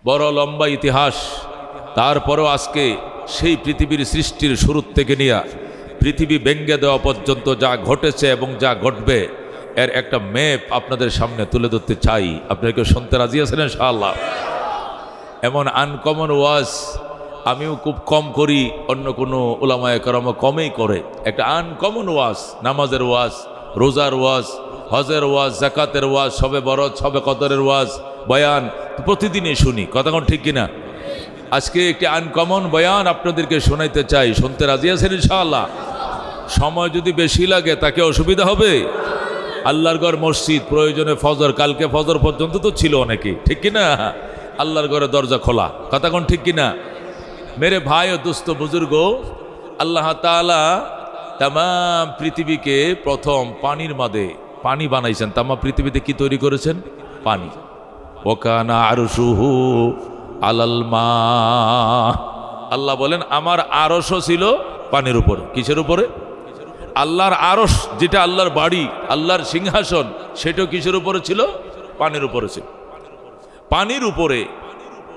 বড় লম্বা ইতিহাস। তারপরেও আজকে সেই পৃথিবীর সৃষ্টির শুরু থেকে নিয়ে পৃথিবী ভেঙে দেওয়া পর্যন্ত যা ঘটেছে এবং যা ঘটবে এর একটা ম্যাপ আপনাদের সামনে তুলে ধরতে চাই। আপনারা কেউ শুনতে রাজি আছেন ইনশাআল্লাহ? এমন আনকমন ওয়াজ আমিও খুব কম করি, অন্য কোনো উলামায়ে কেরামও কমই করে। একটা আনকমন ওয়াজ, নামাজের ওয়াজ, রোজার ওয়াজ, হজের ওয়াজ, জাকাতের ওয়াজ, সবে বরত, সবে কদরের ওয়াজ, বয়ান প্রতিদিনই শুনি। কথা কোন ঠিক কিনা? আজকে একটি আনকমন বয়ান আপনাদেরকে শোনাইতে চাই। শুনতে রাজি আছেন ইনশাআল্লাহ? সময় যদি বেশি লাগে তাকে অসুবিধা হবে? আল্লাহর ঘর মসজিদ, প্রয়োজনে ফজর, কালকে ফজর পর্যন্ত তো ছিল অনেকে, ঠিক কিনা? আল্লাহর ঘরে দরজা খোলা। কথা কোন ঠিক কিনা? মেরে ভাই ও দোস্ত বুজুর্গ, আল্লাহ তাআলা তামাম পৃথিবীকে প্রথম পানির মাঝে পানি বানাইছেন। তামাম পৃথিবীতে কি তৈরি করেছেন? পানি। ওয়াকানা আরশুহু আলাল মা। আল্লাহ বলেন আমার আরশও ছিল পানির উপরে। কিসের উপরে? আল্লাহর আরশ, যেটা আল্লাহর বাড়ি, আল্লাহর সিংহাসন, সেটাও কিসের উপরে ছিল? পানির উপরে ছিল। পানির উপরে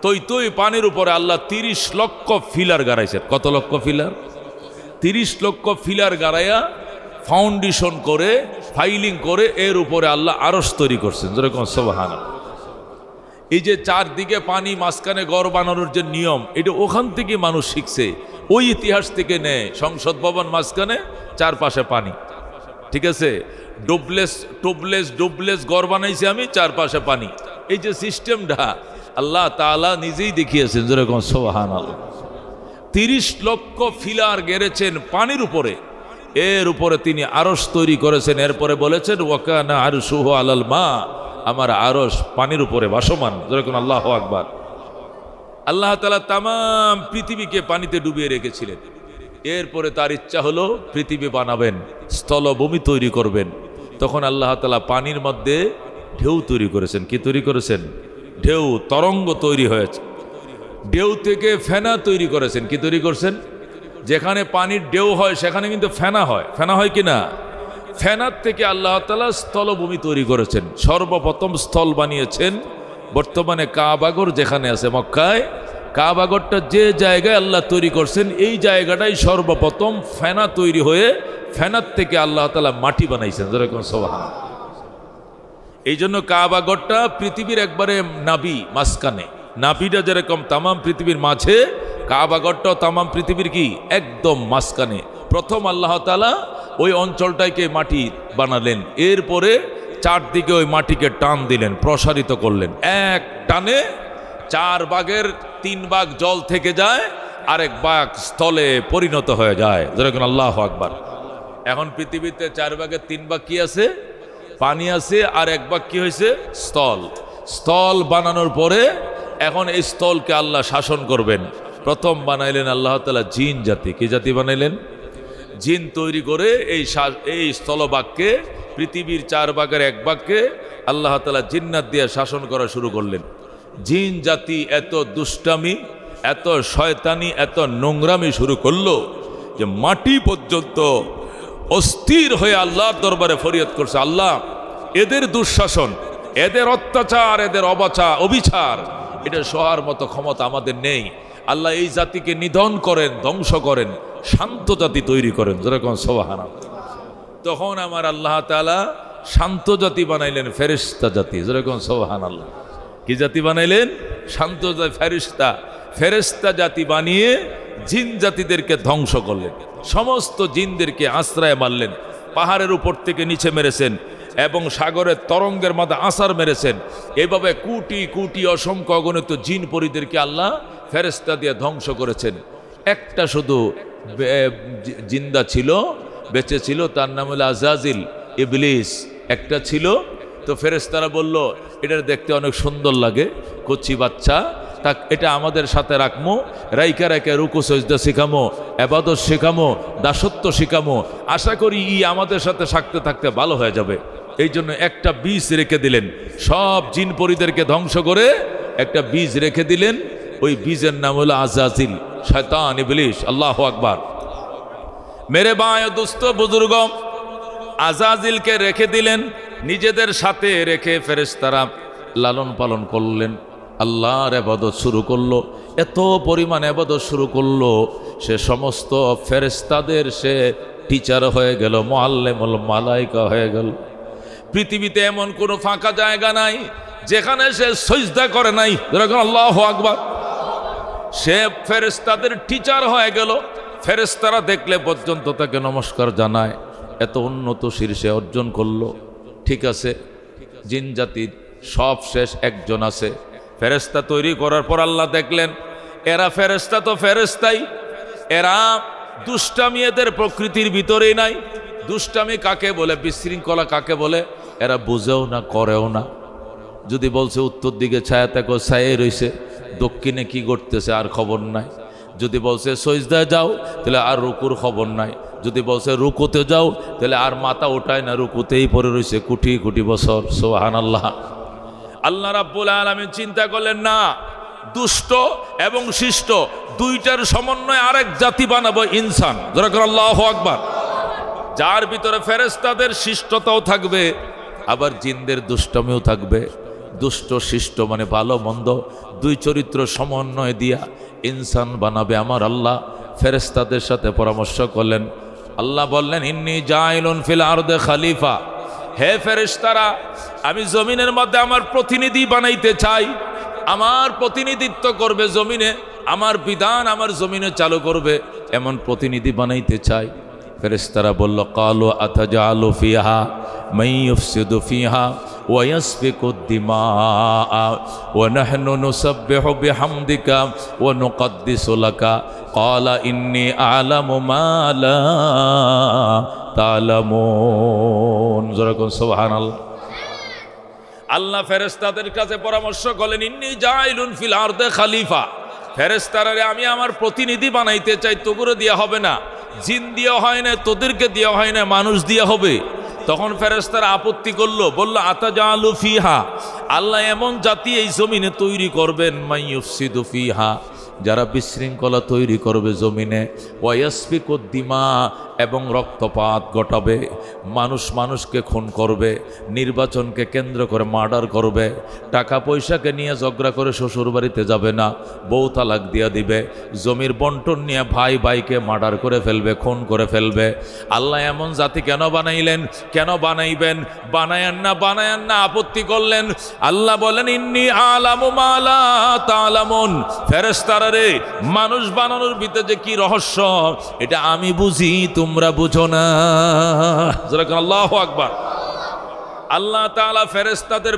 তৈ পানির উপরে আল্লাহ 30 লক্ষ ফিলার গাড়াইছেন। কত লক্ষ ফিলার? 30 লক্ষ ফিলার গাড়াইয়া ফাউন্ডেশন করে, ফাইলিং করে এর উপরে আল্লাহ আরশ তৈরি করছেন। যেরকম সুবহানাল্লাহ। এই যে চারদিকে পানি, মাঝখানে ঘর বানানোর যে নিয়ম, এটা ওখান থেকে মানুষ শিখছে, ওই ইতিহাস থেকে নেয়। সংসদ ভবন মাঝখানে, চারপাশে পানি, ঠিক আছে? ডুবলেস ঘর বানাইছি আমি, চারপাশে পানি। এই যে সিস্টেমটা আল্লাহ তাআলা নিজেই দেখিয়েছেন। যেরকম সুবহানাল্লাহ। 30 লক্ষ ফিলার গেড়েছেন পানির উপরে, এর উপরে তিনি আরশ তৈরি করেছেন। এরপরে বলেছেন ওয়াকানা আরশুহু আলাল মা, আমার আরশ পানির উপরে ভাসমান। যেরকম আল্লাহু আকবার। আল্লাহ তাআলা তামাম পৃথিবীকে পানিতে ডুবিয়ে রেখেছিলেন। এরপরে তার ইচ্ছা হলো পৃথিবী বানাবেন, স্থলভূমি তৈরি করবেন। তখন আল্লাহ তাআলা পানির মধ্যে ঢেউ তৈরি করেছেন। কি তৈরি করেছেন? ঢেউ, তরঙ্গ তৈরি হয়েছে। ঢেউ থেকে ফেনা তৈরি করেছেন। কি তৈরি করছেন? যেখানে পানির ঢেউ হয় সেখানে কিন্তু ফেনা হয়। ফেনা হয় কি না? ফেনার থেকে আল্লাহ তাআলা স্থলভূমি তৈরি করেছেন। সর্বপ্রথম স্থল বানিয়েছেন বর্তমানে কাবাগর যেখানে আছে মক্কায়। কাবাগরটা যে জায়গায় আল্লাহ তৈরি করছেন, এই জায়গাটাই সর্বপ্রথম ফেনা তৈরি হয়ে ফেনার থেকে আল্লাহ তাআলা মাটি বানাইছেন। যেরকম সুবহানাল্লাহ। এই জন্য কাবাগরটা পৃথিবীর একবারে নাভি, মাঝখানে। নাভিটা যেরকম তামাম পৃথিবীর মাঝে, কাবাগরটাও তামাম পৃথিবীর কি একদম মাঝখানে। প্রথম আল্লাহ তাআলা ওই অঞ্চলটাকে মাটি বানালেন, এরপরে চারদিকে ওই মাটিকে টান দিলেন, প্রসারিত করলেন। এক টানে 4 ভাগের 3 ভাগ জল থেকে যায়, আরেক ভাগ স্থলে পরিণত হয়ে যায়। যেরকম আল্লাহু আকবার। এখন পৃথিবীতে 4 ভাগের 3 ভাগ কি আছে? পানি আছে, আর 1 ভাগ কি হয়েছে? স্থল। স্থল বানানোর পরে এখন এই স্থলকে আল্লাহ শাসন করবেন। প্রথম বানাইলেন আল্লাহ তাআলা জিন জাতি। কি জাতি বানাইলেন? জিন তৈরি করে এই স্থলভাগকে, পৃথিবীর 4 ভাগের 1 ভাগকে আল্লাহ তাআলা জিন্নাত দিয়ে শাসন করা শুরু করলেন। জিন জাতি এত দুষ্টামি, এত শয়তানি, এত নোংরামি শুরু করলো যে মাটি পর্যন্ত অস্থির হয়ে আল্লাহর দরবারে ফরিয়াদ করছে, আল্লাহ এদের দুঃশাসন, এদের অত্যাচার, এদের অবিচার, এটা সহার মতো ক্ষমতা আমাদের নেই। আল্লাহ এই জাতিকে নিধন করেন, ধ্বংস করেন, শান্ত জাতি তৈরি করেন। যেরকম সুবহানাল্লাহ। তখন আমার আল্লাহ তাআলা শান্ত জাতি বানাইলেন, ফেরেশতা জাতি। যেরকম সুবহানাল্লাহ। কি জাতি বানাইলেন? শান্ত জাতি, ফেরেশতা জাতি বানিয়ে জিন জাতিদেরকে ধ্বংস করলেন। সমস্ত জিনদেরকে আশ্রয় মারলেন। পাহাড়ের উপর থেকে নিচে মেরেছেন এবং সাগরের তরঙ্গের মাঝে আছাড় মেরেছেন। এভাবে কোটি কোটি অসংখ্য অগণিত জিন পরিদেরকে আল্লাহ ফেরেশতা দিয়ে ধ্বংস করেছেন। একটা শুধু জিন্দা ছিল, বেঁচে ছিল, তার নাম হলো আজাজিল, ইবলিস একটা ছিল। তো ফেরেশতারা বলল এটা দেখতে অনেক সুন্দর লাগে, কচি বাচ্চা, এটা আমাদের সাথে রাখমো, রাইকা রাইকা রুকু সজদা শিখামো, ইবাদত শিখামো, দাসত্ব শিখামো, আশা করি আমাদের সাথে থাকতে থাকতে ভালো হয়ে যাবে। এই জন্য একটা বীজ রেখে দিলেন। সব জিন পরিদেরকে ধ্বংস করে একটা বীজ রেখে দিলেন। ওই বীজের নাম হলো আজাজিল, শয়তান, ইবলিস। আল্লাহু আকবার। মেরে ভাই দোস্ত বুজুর্গ, আজাজিলকে রেখে দিলেন, নিজেদের সাথে রেখে ফেরেশতারা লালন পালন করলেন। আল্লাহর ইবাদত শুরু করলো, এত পরিমাণ ইবাদত শুরু করলো, সে সমস্ত ফেরেশতাদের সে টিচার হয়ে গেল, মুআল্লিমুল মালায়েকা হয়ে গেল। পৃথিবীতে এমন কোনো ফাঁকা জায়গা নাই যেখানে সে সিজদা করে নাই, যেরকম আল্লাহু আকবার। সে ফেরেশতাদের টিচার হয়ে গেল, ফেরেশতারা দেখলে পর্যন্ত তাকে নমস্কার জানায়, এত উন্নত শীর্ষে অর্জন করলো। ঠিক আছে, জিন জাতির সব শেষ, একজন আছে। ফেরেশতা তৈরি করার পর আল্লাহ দেখলেন এরা ফেরেশতা তো ফেরেশতাই, এরা দুষ্টামি এদের প্রকৃতির ভিতরেই নাই। দুষ্টামি কাকে বলে, বিশৃঙ্খলা কাকে বলে, এরা বুঝেও না, করেও না। যদি বলছে উত্তর দিকে ছায়া থাকো, ছায়াই রইছে, দক্ষিণে কি করতেছে আর খবর নাই। যদি বলছে সজদায় যাও, তাহলে আর রুকুর খবর নাই। যদি বলছে রুকুতে যাও, তাহলে আর মাথা ওঠায় না, রুকুতেই পড়ে রয়েছে কোটি কোটি বছর। সুবহানাল্লাহ। আল্লাহ রাব্বুল আলামিন চিন্তা করলেন, না, দুষ্ট এবং শিষ্ট দুইটার সমন্বয়ে আরেক জাতি বানাবো, ইনসান। যেরকম আল্লাহু আকবার। যার ভিতরে ফেরেশতাদের শিষ্টতাও থাকবে, আবার জিনদের দুষ্টমিও থাকবে। দুষ্ট শিষ্ট মানে ভালো মন্দ দুই চরিত্র সমন্বয় দিয়া ইনসান বানাবে আমার আল্লাহ। ফেরেশতাদের সাথে পরামর্শ করলেন। আল্লাহ বললেন, ইন্নী জাইলুন ফিল আরদে খালিফা। হে ফেরেশতারা, আমি জমিনের মধ্যে আমার প্রতিনিধি বানাইতে চাই। আমার প্রতিনিধিত্ব করবে জমিনে, আমার বিধান আমার জমিনে চালু করবে, এমন প্রতিনিধি বানাইতে চাই। ফেরেশতারা বলল, কালু আতাজালু ফিহা মান ইউফসিদু ফিহা ওয়া ইয়াসফিকুদ দিমাআ ওয়া নাহনু নুসাব্বিহু বিহামদিকা ওয়া নুকদ্দিসু লাকা ক্বালা ইন্নী আ'লামু মা লা তা'লামুন। যেরকম সুবহানাল্লাহ। আল্লাহ ফেরেশতাদের কাছে পরামর্শ করলেন, ইন্নী জাইলুন ফিল আরদে খালিফা। ফেরেশতারা, আমি আমার প্রতিনিধি বানাইতে চাই। তোগুলো দিয়া হবে না, জিন দিয়া হয় না, তোদেরকে দিয়া হয় না, মানুষ দিয়া হবে। তখন ফেরেশতারা আপত্তি করলো, বলল, আতাজালু ফিহা, আল্লাহ এমন জাতি এই জমিনে তৈরি করবেন, মান ইউফসিদু ফিহা, যারা বিশৃঙ্খলা তৈরি করবে জমিনে, ওয়া ইয়াসফিকুদ দিমা, এবং রক্তপাত ঘটাবে, মানুষ মানুষকে খুন করবে, নির্বাচনকে কেন্দ্র করে মার্ডার করবে, টাকা পয়সাকে নিয়ে ঝগড়া করে শ্বশুর বাড়িতে যাবে না, বউ তালাক দিয়া দিবে, জমির বন্টন নিয়ে ভাই ভাইকে মার্ডার করে ফেলবে, খুন করে ফেলবে। আল্লাহ এমন জাতি কেন বানাইলেন, কেন বানাইবেন? বানায়ান না, বানায়ান না, আপত্তি করলেন। আল্লাহ বলেন, ইন্নী আ'লামু মা লা তা'লামুন। ফেরেশতারা রে, মানুষ বানানোর ভিতরে যে কি রহস্য, এটা আমি বুঝি, তোমরা বুঝো না। আল্লাহু আকবার। আল্লাহ তাআলা ফেরেশতাদের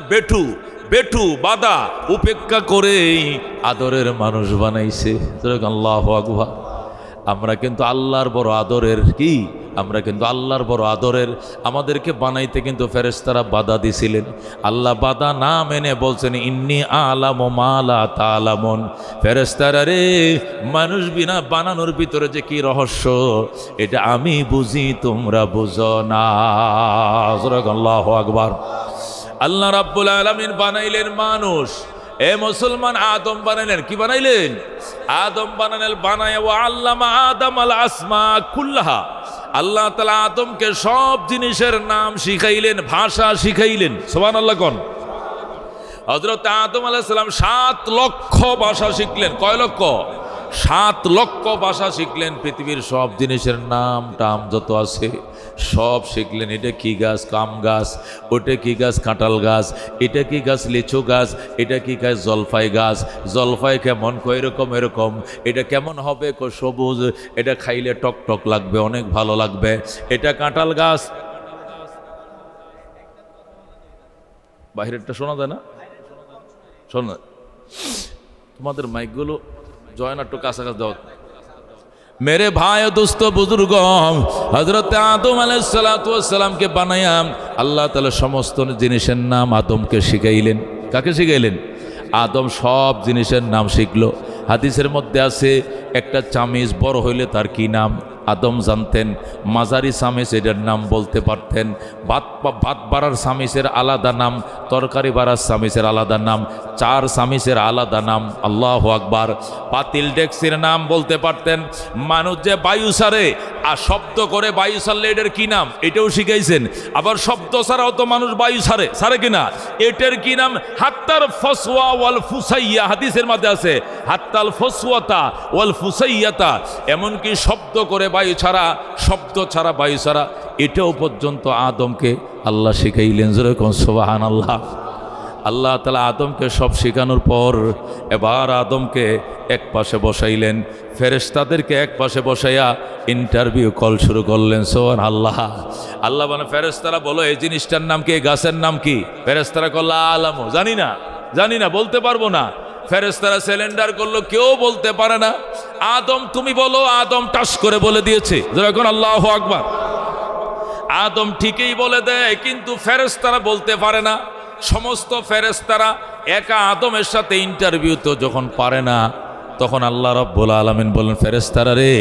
বেঠু বাধা উপেক্ষা করেই আদরের মানুষ বানাইছে। আল্লাহু আকবার। আমরা কিন্তু আল্লাহর বড় আদরের কি, আমরা কিন্তু আল্লাহর বড় আদরের। আমাদেরকে বানাইতে কিন্তু ফেরেশতারা বাধা দিছিলেন। আল্লাহ বাধা না মেনে বলছেন, ইন্নী আ'লামু মা লা তা'লামুন। ফেরেশতারা রে, মানুষ বিনা বানানোর ভিতরে যে কি রহস্য, এটা আমি বুঝি, তোমরা বুঝো না। আল্লাহু আকবার। আল্লাহ রাব্বুল আলামিন বানাইলেন মানুষ। এ মুসলমান, আদম বানাইলেন, কি বানাইলেন? আদম বানাইলেন, বানায় ওয়া আল্লামা আদম আল আসমা কুল্লাহা। আল্লাহ তাআলা আদমকে সব জিনিসের নাম শিখাইলেন, ভাষা শিখাইলেন। সুবহানাল্লাহ কোন? হযরত আদম আলাইহিস সালাম 7 লক্ষ ভাষা শিখলেন। কয় লক্ষ? 7 লক্ষ ভাষা শিখলেন। পৃথিবীর সব জিনিসের নাম টাম যত আছে সব শিখলেন। এটা কি গাছ? কাম গাছ। ওটা কি গাছ? কাঁঠাল গাছ। এটা কি গাছ? লিচু গাছ। এটা কি গাছ? জলফাই গাছ। জলফাই কেমন? কয় এরকম এরকম। এটা কেমন হবে? সবুজ। এটা খাইলে টক টক লাগবে, অনেক ভালো লাগবে। এটা কাঁঠাল গাছ। বাহিরেরটা শোনা যায় না? শোনা, তোমাদের মাইকগুলো জয় নাট্য কাছাকাছি দাও। মেরে ভাই দোস্ত বুজুর্গ, হযরত আদম আলাইহিস সালাতু ওয়াস সালামকে বানায়া আল্লাহ তাআলা সমস্ত জিনিসের নাম আদমকে শিখাইলেন। কাকে শিখাইলেন? আদম সব জিনিসের নাম শিখলো। হাদিসের মধ্যে আছে, একটা চামিচ বড় হইলে তার কি নাম? আদম জানতেন মাঝারি সামিজ এটার নাম বলতে পারতেন, ভাত বাড়ার সামিজের আলাদা নাম, তরকারি বাড়ার সামিজের আলাদা নাম, চার সামিজের আলাদা নাম। আল্লাহু আকবার। পাতিল ডেক্সির নাম বলতে পারতেন। মানুষ যে বায়ু ছাড়ে আর শব্দ করে, বায়ু ছাড়লে এটার কি নাম এটাও শিখাইছেন। আবার শব্দ ছাড়াও তো মানুষ বায়ু ছাড়ে কিনা, এটার কি নাম? হাত্তার ফসওয়া ওয়াল ফুসাইয়া, হাদিসের মধ্যে আছে হাত্তাল ফসওয়াতা ওয়াল ফুসাইয়াতা, এমনকি শব্দ করে বায়ু ছাড়া, শব্দ ছাড়া বায়ু ছাড়া, এটাও পর্যন্ত আদমকে আল্লাহ শিখাইলেন। যেরকম সুবহানাল্লাহ। আল্লাহ তাআলা আদমকে সব শেখানোর পর এবার আদমকে এক পাশে বসাইলেন, ফেরেশতাদেরকে এক পাশে বসাইয়া ইন্টারভিউ কল শুরু করলেন। সুবহানাল্লাহ। আল্লাহ মানে ফেরেশতারা বলো এই জিনিসটার নাম কি, এই গাছের নাম কি? ফেরেশতারা কল্লা আলামো, জানি না বলতে পারবো না। ফেরেশতারা সিলিন্ডার করলো, কেউ বলতে পারে না। আদম তুমি বলো, আদম টাস করে বলে দিয়েছে। যখন আল্লাহু আকবার। আদম ঠিকই বলে দেয়, কিন্তু ফেরেশতারা বলতে পারে না। সমস্ত ফেরেশতারা একা আদমের সাথে ইন্টারভিউ তো যখন পারে না, তখন আল্লাহ রাব্বুল আলামিন বলেন ফেরেশতারা রে,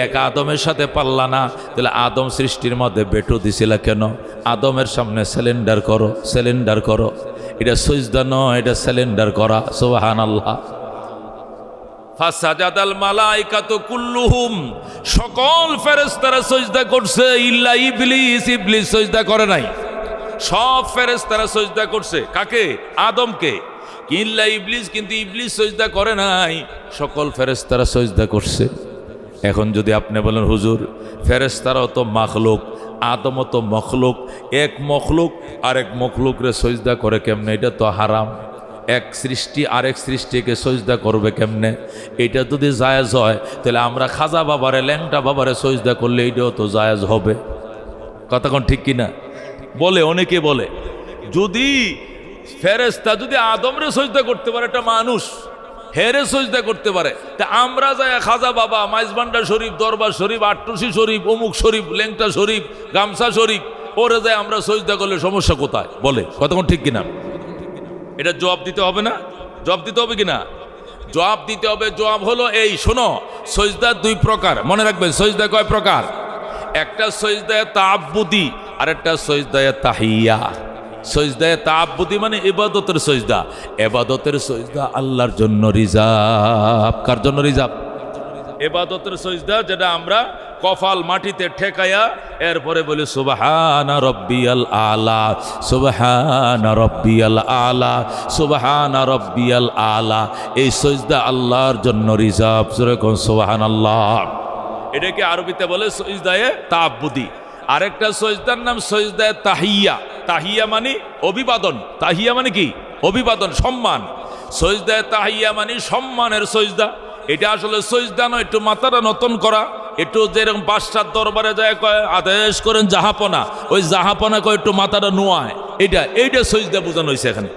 একা আদমের সাথে পারলা না, তাহলে আদম সৃষ্টির মধ্যে বেটো দিছিলা কেন? আদমের সামনে সিলিন্ডার করো। এটা সিজদা নয়, এটা সিলিন্ডার করা। সুবহানাল্লাহ। ফাসাজাদাল মালাইকাতু কুল্লুহুম, সকল ফেরেশতারা সিজদা করছে, ইল্লা ইবলিস সিজদা করে নাই। সব ফেরেশতারা সিজদা করছে। কাকে? আদমকে। ইল্লা ইবলিস, কিন্তু ইবলিস সিজদা করে নাই। সকল ফেরেশতারা সিজদা করছে। এখন যদি আপনি বলেন হুজুর ফেরেশতারাও তো মাখলুক, আদমও তো মখলুক, এক মখলুক আরেক মখলুকরে সিজদা করে কেমনে? এটা তো হারাম। এক সৃষ্টি আরেক সৃষ্টিকে সিজদা করবে কেমনে? এটা যদি জায়েজ হয়, তাহলে আমরা খাজা বাবারে, ল্যাংটা বাবারে সিজদা করলে এটাও তো জায়েজ হবে। কথা কোন ঠিক কিনা? বলে, অনেকে বলে যদি ফেরেশতা যদি আদমরে সিজদা করতে পারে, একটা মানুষ হেরে সিজদা করতে পারে, তা আমরা যাই খাজা বাবা, মাইজবান্ডা শরীফ, দরবার শরীফ, আট্টুসি শরীফ, অমুক শরীফ, ল্যাংটা শরীফ, গামছা শরীফ, ওরে যায় আমরা সিজদা করলে সমস্যা কোথায়? বলে। কতক্ষণ ঠিক কিনা? এটা জবাব দিতে হবে না? জবাব দিতে হবে কিনা? জবাব দিতে হবে। জবাব হলো এই, শোনো, সিজদা দুই প্রকার, মনে রাখবেন। সিজদা কয় প্রকার? একটা সিজদায়ে তাআব্বুদি আর একটা সিজদায়ে তাহিয়া। সিজদায়ে তাআব্বুদি মানে ইবাদতের সিজদা। ইবাদতের সিজদা আল্লাহর জন্য রিজার্ভ। কার জন্য রিজার্ভ? ইবাদতের সিজদা যেটা আমরা কপাল মাটিতে ঠেকায়া এরপরে বলি সুবহানা রব্বিয়াল আলা, সুবহানা রব্বিয়াল আলা, সুবহানা রব্বিয়াল আলা। এই সিজদা আল্লাহর জন্য রিজার্ভ। যেরকম সুবহানাল্লাহ। এটাকে আরবিতে বলে সিজদায়ে তাআব্বুদি। আরেকটা সিজদার নাম সিজদায়ে তাহিয়া। তাহিয়া মানে অভিবাদন। তাহিয়া মানে কি? অভিবাদন, সম্মান। সিজদায়ে তাহিয়া মানে সম্মানের সিজদা। এটা আসলে সিজদা নয়, একটু মাথাটা নতন করা, একটু যেরকম বাদশার দরবারে যায় কয় আদেশ করেন জাহাপনা, ওই জাহাপনা কয় একটু মাথাটা নোয়ায়, এইটা সিজদা বোঝানো হয়েছে এখানে।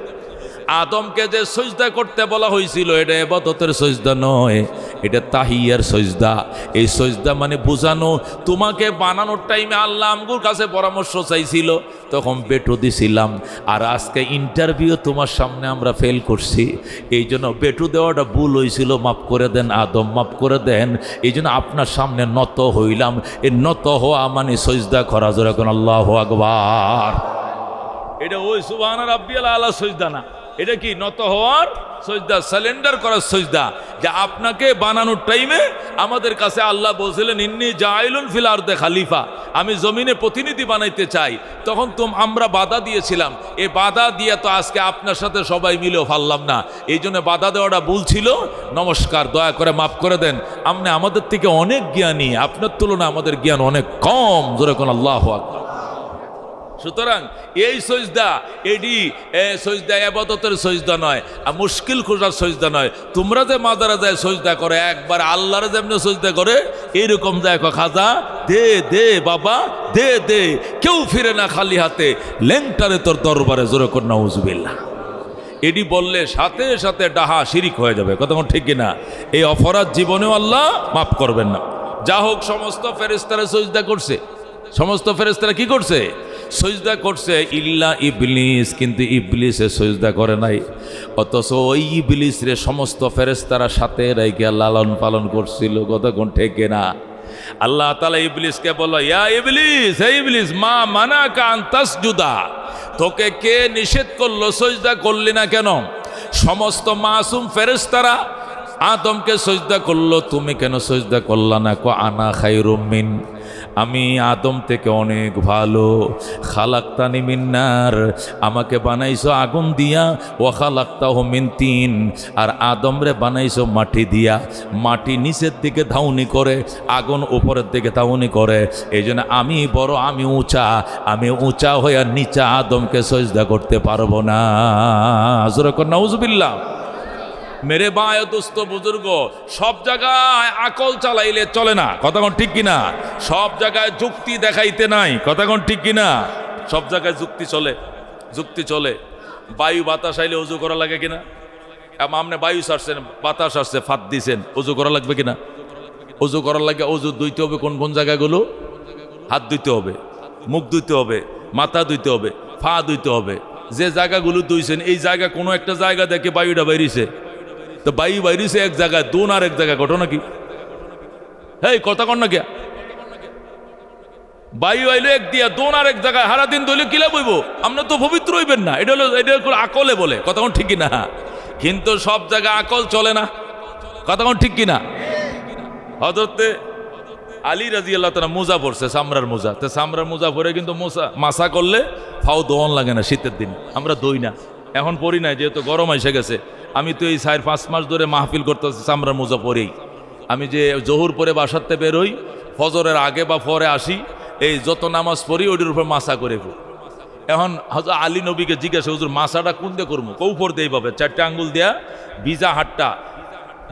আদমকে যে সিজদা করতে বলা হয়েছিল, এটা ইবাদতের সিজদা নয়, এটা তাহিয়ার সিজদা। এই সিজদা মানে বোঝানো, তোমাকে বানানোর টাইমে আল্লাহ আমগুর কাছে পরামর্শ চাইছিল, তখন বেটো দিছিলাম। আর আজকে ইন্টারভিউ তোমার সামনে আমরা ফেল করছি, এই জন্য বেটো দেওয়াটা ভুল হয়েছিল, মাফ করে দেন আদম, মাফ করে দেন। এই জন্য আপনার সামনে নত হইলাম। এই নত হওয়া মানে সিজদা করা। যেরকম আল্লাহু আকবার। এটা ওই সুবহানা রাব্বিয়াল আলা সিজদা না, এটা কি? নত হওয়ার সিজদা, সারেন্ডার করার সিজদা। যে আপনাকে বানানোর টাইমে আমাদের কাছে আল্লাহ বলছিলেন ইন্নী জাইলুন ফিল আরদে খালিফা, আমি জমিনে প্রতিনিধি বানাইতে চাই। তখন আমরা বাধা দিয়েছিলাম। এই বাধা দিয়ে তো আজকে আপনার সাথে সবাই মিলেও পারলাম না, এই জন্য বাধা দেওয়াটা ভুল ছিল। নমস্কার, দয়া করে মাফ করে দেন। আপনি আমাদের থেকে অনেক জ্ঞানী, আপনার তুলনায় আমাদের জ্ঞান অনেক কম। যেরকম আল্লাহু আকবার। সুতরাং এই সিজদা, এটি সিজদা ইবাদতের সিজদা নয়, আর মুশকিল খোঁজার সিজদা নয়। তোমরা যে মাজারে যায় সিজদা করে, একবার আল্লাহরে যেমনি সিজদা করে এইরকম যায় খাজা দে দে বাবা দে দে, কেউ ফিরে না খালি হাতে, ল্যাংটারে তোর দরবারে। জোরে কর নাউজুবিল্লাহ। এটি বললে সাথে সাথে ডাহা শিরিক হয়ে যাবে। কতক্ষণ ঠিক কিনা? এই অপরাধ জীবনেও আল্লাহ মাফ করবেন না। যা হোক, সমস্ত ফেরেশতারা সিজদা করছে। সমস্ত ফেরেশতারা কি করছে? সিজদা করছে, ইল্লা ইবলিস, কিন্তু ইবলিসে সিজদা করে নাই। অথচ ওই ইবলিস রে সমস্ত ফেরেশতারা সাথে রেখে লালন পালন করছিল। কতক্ষণ ঠিক না? আল্লাহ তাআলা ইবলিসকে বলল, ইয়া ইবলিস, হে ইবলিস, মা মানাকা আন তাসজুদা, তোকে কে নিষেধ করলো সজদা করলি না কেন? সমস্ত মাসুম ফেরেশতারা আদমকে সজদা করলো, তুমি কেন সজদা করলা না? কো আনা খায়রুম মিন, আমি আদম থেকে অনেক ভালো। খালাক্তানি মিন নার, আমাকে বানাইছো আগুন দিয়া। ও খালাক্তাহু মিন তিন, আর আদমরে বানাইছো মাটি দিয়া। মাটি নিচের দিকে ধাউনি করে, আগুন উপরের দিকে ধাউনি করে। এই জন্য আমি বড়, আমি উঁচা হয়ে নিচা আদমকে সজদা করতে পারবো না। যেরকম নাউজুবিল্লাহ। মেরে ভাই দোস্ত বুজুর্গ, সব জায়গায় আকল চালাইলে চলে না, কথা কোন ঠিক কিনা? সব জায়গায় যুক্তি দেখাইতে নাই, কথা কোন ঠিক কিনা? সব জায়গায় যুক্তি চলে। বায়ু বাতাস আইলে উজু করা লাগে কিনা? আপনি বায়ু ছাড়ছেন, বাতাস আসছে, ফাত দিছেন, উজু করা লাগবে কিনা? উজু করার লাগে। উজু ধুইতে হবে কোন কোন জায়গাগুলো? হাত ধুইতে হবে, মুখ ধুইতে হবে, মাথা ধুইতে হবে, ফা ধুইতে হবে। যে জায়গাগুলো ধুইছেন, এই জায়গা কোনো একটা জায়গা দেখে বায়ুটা বাইরেছে, তো বায়ু বাইরেছে এক জায়গায়, দোন আর এক জায়গায়, ঘটনা কি? হেই কথা কন না কে? বায়ু আইলো এক দিয়া, দোন আর এক জায়গায়, সারাদিন দইলে কিলা বইব? আপনার তো পবিত্র হইবেন না। এটা হলো আকলে বলে, কথা কোন ঠিক কিনা? কিন্তু সব জায়গায় আকল চলে না, কথা কোন ঠিক কিনা? হযরতে আলী রাদিয়াল্লাহু তাআলা মোজা পরছে, চামড়ার মোজা। তো চামড়ার মোজা পরে কিন্তু মাসা করলে ফাও দোন লাগে না শীতের দিন। আমরা দই না, এখন পরি নাই, যেহেতু গরম এসে গেছে। আমি তো এই 4-5 মাস ধরে মাহফিল করতেছি চামড়ার মোজা পরেই। আমি যে জোহর পরে বাসাতে বেরোই, ফজরের আগে বা পরে আসি, এই যত নামাজ পড়ি ওইটার উপর মাসা করে। এখন হযরত আলী নবীকে জিজ্ঞাসা, হুজুর মাসাটা কোন দিয়ে করবো? কৌপর দিয়ে এইভাবে 4টে আঙ্গুল দেয়া, ভিজা হাতটা,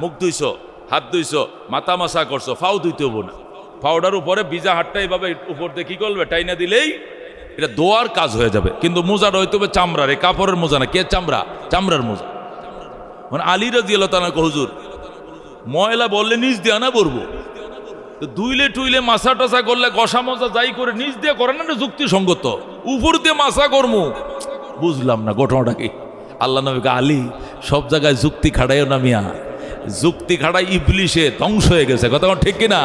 মুখ ধুইছো, হাত ধুইছো, মাথা মাসা করছো, ফাও ধুইতে হবো না। ফাউডার উপরে ভিজা হাতটা এইভাবে উপর দিয়ে কি করবে? টাইনা দিলেই এটা দোয়ার কাজ হয়ে যাবে। কিন্তু মোজাটা হইতে হবে চামড়ার, এই কাপড়ের মোজা না। কে চামড়া? চামড়ার মোজা। মানে আলী রাদিয়াল্লাহু তাআলা হুজুর ময়লা বললে নিজ দিয়ে না পড়বো, তো ধুইলে টুইলে মাসা টাসা করলে গসা মজা যাই করে নিজ দিয়ে করে না, যুক্তিসঙ্গত। উপর দিয়ে মাসা করমু, বুঝলাম না ঘটনাটা কি। আল্লাহ নবীকে, আলী সব জায়গায় যুক্তি খাড়াইও না মিয়া, যুক্তি খাড়াই ইবলিশে ধ্বংস হয়ে গেছে, কথা ঠিক কিনা?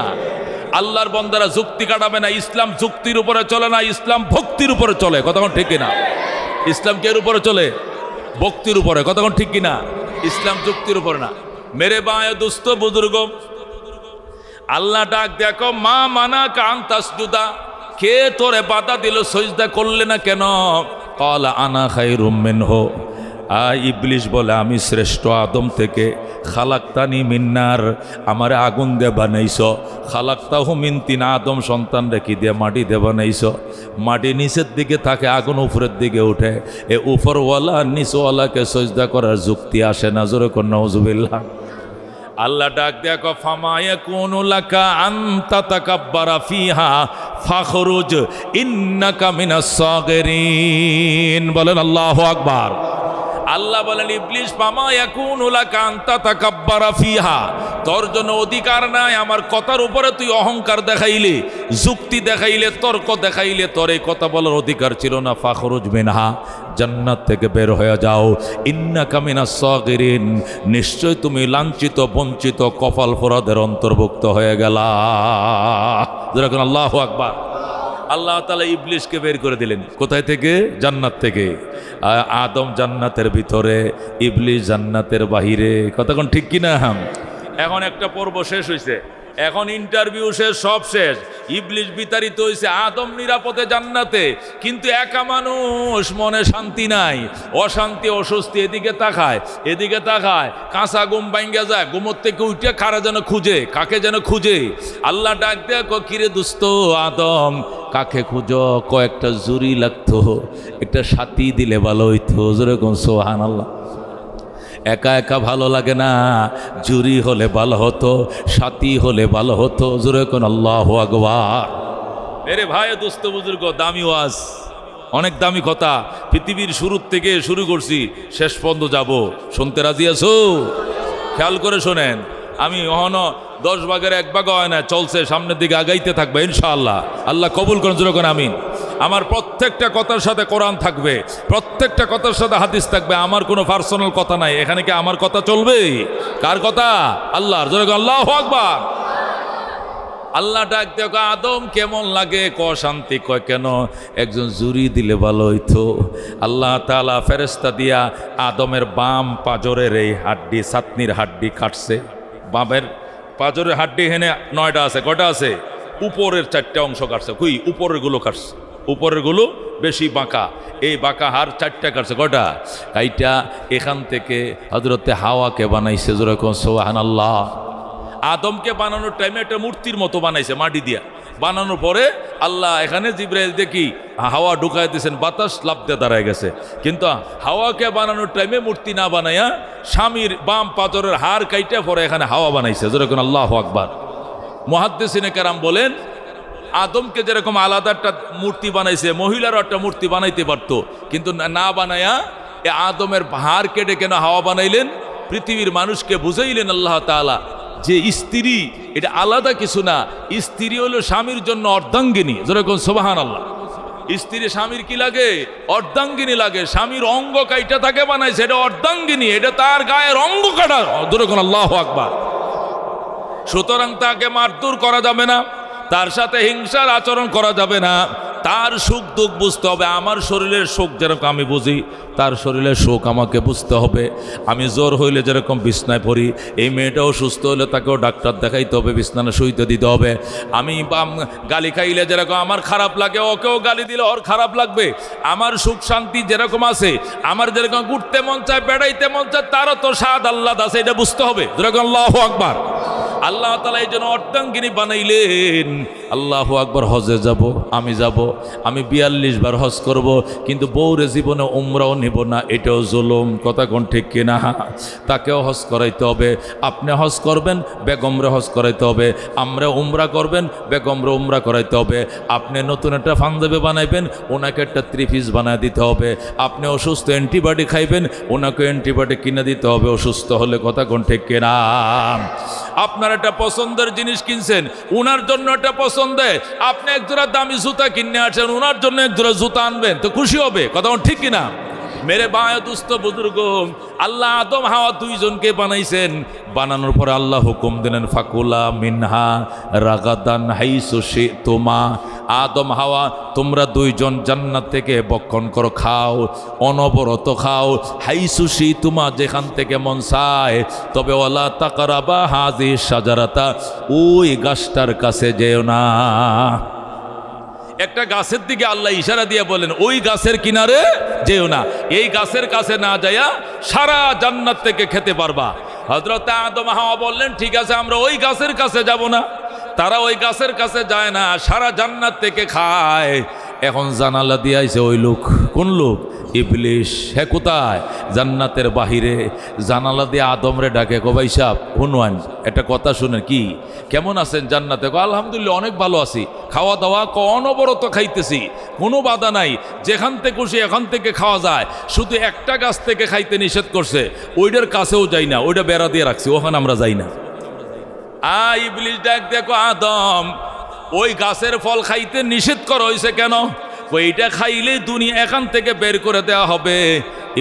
আল্লাহর বান্দারা যুক্তি কাটাবে না। ইসলাম যুক্তির উপরে চলে না, ইসলাম ভক্তির উপরে চলে, কথা ঠিক কিনা? ইসলাম কের উপরে চলে? ভক্তির উপরে, কথা ঠিক কিনা? ইসলাম যুক্তির উপরে না। মেরে বায় দুস্থ বুজুর্গ, আল্লাহ ডাক দেখো, মা মানাকা আন তাসজুদা, কে তোরে বাধা দিল সজদা করলে না কেন? ক্বালা আনা খায়রুম মিনহু, ইবলিস বলে, আমি শ্রেষ্ঠ আদম থেকে। খালাক্তানি মিন নার, আমারে আগুন দিয়ে বানাইছো। খালাক্তাহু মিন তিন, আদম সন্তান রেখি দিয়ে মাটি দিয়ে বানাইছো। মাটি নিচের দিকে থাকে, আগুন উপরের দিকে উঠে। এ উপরওয়ালা নিচওয়ালাকে সজদা করার যুক্তি আসে না। জোরে কর নাউজুবিল্লাহ। আল্লাহ ডাক দেখো, ফামা ইয়াকুনু লাকা আন তাতাকাব্বারা ফিহা ফাখরুজ ইন্নাকা মিনাস সাগিরিন। বলেন আল্লাহু আকবার। আল্লাহ বলেন, ইবলিস, ফামা ইয়াকুনু লাকা আন তাতাকাব্বারা ফিহা, তোর জন্য অধিকার নাই আমার কথার উপরে তুই অহংকার দেখাইলে, যুক্তি দেখাইলে, তর্ক দেখাইলে, তোর এই কথা বলার অধিকার ছিল না। ফাখরুজ মিনহা, জান্নাত থেকে বের হয়ে যাও। ইন্নাকা মিনাস সাগিরিন, নিশ্চয় তুমি লাঞ্ছিত, বঞ্চিত, কপাল পোড়াদের অন্তর্ভুক্ত হয়ে গেলা। যেরকম আল্লাহু আকবার। আল্লাহ তাআলা ইবলিসকে বের করে দিলেন কোথায় থেকে? জান্নাত থেকে। আদম জান্নাতের ভিতরে, ইবলিস জান্নাতের বাহিরে, কতক্ষণ ঠিক কিনা? এখন একটা পর্ব শেষ হয়েছে, এখন ইন্টারভিউ শেষ, সব শেষ। ইবলিস বিতাড়িত হয়েছে, আদম নিরাপদে জান্নাতে। কিন্তু একা মানুষ, মনে শান্তি নাই, অশান্তি, অস্বস্তি। এদিকে তাকায়, এদিকে তাকায়, কাঁচা ঘুম ভাঙ্গা যায়, ঘুমোর থেকে উঠে কারা যেন খুঁজে, কাকে যেন খুঁজে। আল্লাহ ডাক দেয়া, কিরে দুস্ত আদম, কাকে খুঁজো? কয়েকটা জুরি লাগতো, একটা সাথী দিলে ভালো হইতো। যেরকম সুবহানাল্লাহ। একা একা ভালো লাগে না, জুরি হলে ভালো হতো, সাথী হলে ভালো হতো। জোরে কোন আল্লাহু আকবার। মেরে ভাই দোস্ত বুজুর্গ, দামি ওয়াজ, অনেক দামি কথা। পৃথিবীর শুরুর থেকে শুরু করছি, শেষ পর্যন্ত যাব। শুনতে রাজি আছো? খেয়াল করে শোনেন। আমি অহনো 10 ভাগের 1 ভাগ হয় না, চলছে, সামনের দিকে আগাইতে থাকবে ইনশাআল্লাহ। আল্লাহ কবুল করেন, জোরে কোন আমিন। আমার প্রত্যেকটা কথার সাথে কোরআন থাকবে, প্রত্যেকটা কথার সাথে হাদিস থাকবে। আমার কোনো পার্সোনাল কথা নাই এখানে। কি আমার কথা চলবে? কার কথা? আল্লাহর। জোরে কোন আল্লাহু আকবার। আল্লাহ ডাক দেখো আদম কেমন লাগে, ক শান্তি, কয় কেন, একজন জুরি দিলে ভালো হইতো। আল্লাহ তাআলা ফেরেশতা দিয়া আদমের বাম পাজরের এই হাড্ডি, ছাতনির হাড্ডি কাটছে। বামের পাজরের হাড্ডি হেনে 9টা আছে, কটা আছে? উপরের 4টে অংশ কাটছে। কই উপরের গুলো কাটছে, উপরের গুলো বেশি বাঁকা, এই বাঁকা হার 4টা কাটছে। কটা? এইটা এখান থেকে হযরতে হাওয়াকে বানাইছে। যেরকম সুবহানাল্লাহ। আদমকে বানানোর টাইমে একটা মূর্তির মতো বানাইছে মাটি দিয়া। বানানোর পরে আল্লাহ এখানে জিবরাইল দেখি হাওয়া ঢুকাই দিয়েছেন, বাতাস লাফ দিয়ে দাঁড়ায় গেছে। কিন্তু হাওয়াকে বানানোর টাইমে মূর্তি না বানাইয়া স্বামীর বাম পাথরের হাড় কাইটা পরে এখানে হাওয়া বানাইছে। যেরকম আল্লাহু আকবার। মুহাদ্দিসিনে কেরাম বলেন আদমকে যেরকম আলাদা একটা মূর্তি বানাইছে, মহিলারও একটা মূর্তি বানাইতে পারতো, কিন্তু না বানাইয়া এ আদমের হাড় কেটে কেন হাওয়া বানাইলেন? পৃথিবীর মানুষকে বুঝাইলেন আল্লাহ তাআলা যে স্ত্রী এটা আলাদা কিছু না, স্ত্রী হলো স্বামীর জন্য অর্ধাঙ্গিনী। যেরকম সুবহানাল্লাহ। স্ত্রী স্বামীর কি লাগে? অর্ধাঙ্গিনী লাগে। স্বামীর অঙ্গ কাইটা তাকে বানাইছে, এটা অর্ধাঙ্গিনী, এটা তার গায়ের অঙ্গ কাটা। যেরকম আল্লাহু আকবার। সুতরাং তাকে মারধর করা যাবে না, তার সাথে হিংসার আচরণ করা যাবে না, তার সুখ দুঃখ বুঝতে হবে। আমার শরীরের সুখ যেরকম আমি বুঝি, তার শরীরের সুখ আমাকে বুঝতে হবে। আমি জ্বর হইলে যেরকম বিছনায় পড়ি, এই মেয়েটাও সুস্থ হলে তাকেও ডাক্তার দেখাইতে হবে, বিছানা শুইতে দিতে হবে। আমি গালি খাইলে যেরকম আমার খারাপ লাগে, ওকেও গালি দিলে ওর খারাপ লাগবে। আমার সুখ শান্তি যেরকম আছে, আমার যেরকম ঘুরতে মন চায়, বেড়াইতে মন চায়, তারও তো স্বাদ আহ্লাদ আছে, এটা বুঝতে হবে। যেরকম আল্লাহু আকবার। আল্লাহ তাআলা এই জন্য অর্ধাঙ্গিনী বানাইলেন। আল্লাহু আকবার। হজে যাব, আমি যাব, আমি 42 বার হজ করব, কিন্তু বউরে জীবনে উমরাও নিব না, এটাও জুলুম। কথা কোন ঠিক কিনা? তাকেও হজ করাইতে হবে। আপনি হজ করবেন, বেগমরে হজ করাইতে হবে। আমরা উমরা করবেন, বেগমরে উমরা করাইতে হবে। আপনি নতুন একটা পাঞ্জাবি বানাইবেন, ওনাকে একটা 3 পিস বানায় দিতে হবে। আপনি অসুস্থ, অ্যান্টিবায়োটিক খাইবেন, ওনাকে অ্যান্টিবায়োটিক কিনে দিতে হবে অসুস্থ হলে। কথা কোন ঠিক কিনা? আপনার একটা পছন্দের জিনিস কিনছেন, উনার জন্য একটা পছন্দে আপনি একজোড়া দামি জুতা কিনে আসেন, উনার জন্য একজোড়া জুতা আনবেন, তো খুশি হবে। কথা ঠিক কিনা? মেরে বায় দুস্থ বুজুর্গ, আল্লাহ আদম হাওয়া দুইজনকে বানাইছেন। বানানোর পরে আল্লাহ হুকুম দিলেন ফাকুলা মিনহা রাগাদান হাইসু শিতুমা। আদম হাওয়া তোমরা দুইজন জান্নাত থেকে ভক্ষণ করো, খাও, অনবরত খাও। হাইসু শিতুমা, যেখান থেকে মন চায়। তবে ওয়ালা তাকরাবা হাযিহি শাজারাতা, ওই গাছটার কাছে যেও না। একটা গাছের দিকে আল্লাহ ইশারা দিয়ে বলেন ওই গাছের কিনারে যেও না। এই গাছের কাছে না যায়া সারা জান্নাত থেকে খেতে পারবা। হযরত আদম হাওয়া বললেন ঠিক আছে, আমরা ওই গাছের কাছে যাব না। তারা ওই গাছের কাছে যায় না, সারা জান্নাত থেকে খায়। এখন জানালা দিয়ে আইছে ওই লোক। কোন লোক? ইবলিশ। হ্যাঁ, কোথায়? জান্নাতের বাহিরে। জানালা দিয়ে আদমরে ডাকে, কো ভাই সাহেব শুনুন একটা কথা শুনেন। কি কেমন আছেন জান্নাতে? আলহামদুলিল্লাহ অনেক ভালো আছি, খাওয়া দাওয়া অনবরত খাইতেছি, কোনো বাধা নাই, যেখান থেকে খুশি এখান থেকে খাওয়া যায়। শুধু একটা গাছ থেকে খাইতে নিষেধ করছে, ওইটার কাছেও যাই না, ওইটা বেড়া দিয়ে রাখছি, ওখানে আমরা যাই না। ইবলিশ ডাক দেখো আদম, ওই গাছের ফল খাইতে নিষেধ করা হয়েছে কেন? ওইটা খাইলে দুনিয়া এখান থেকে বের করে দেওয়া হবে।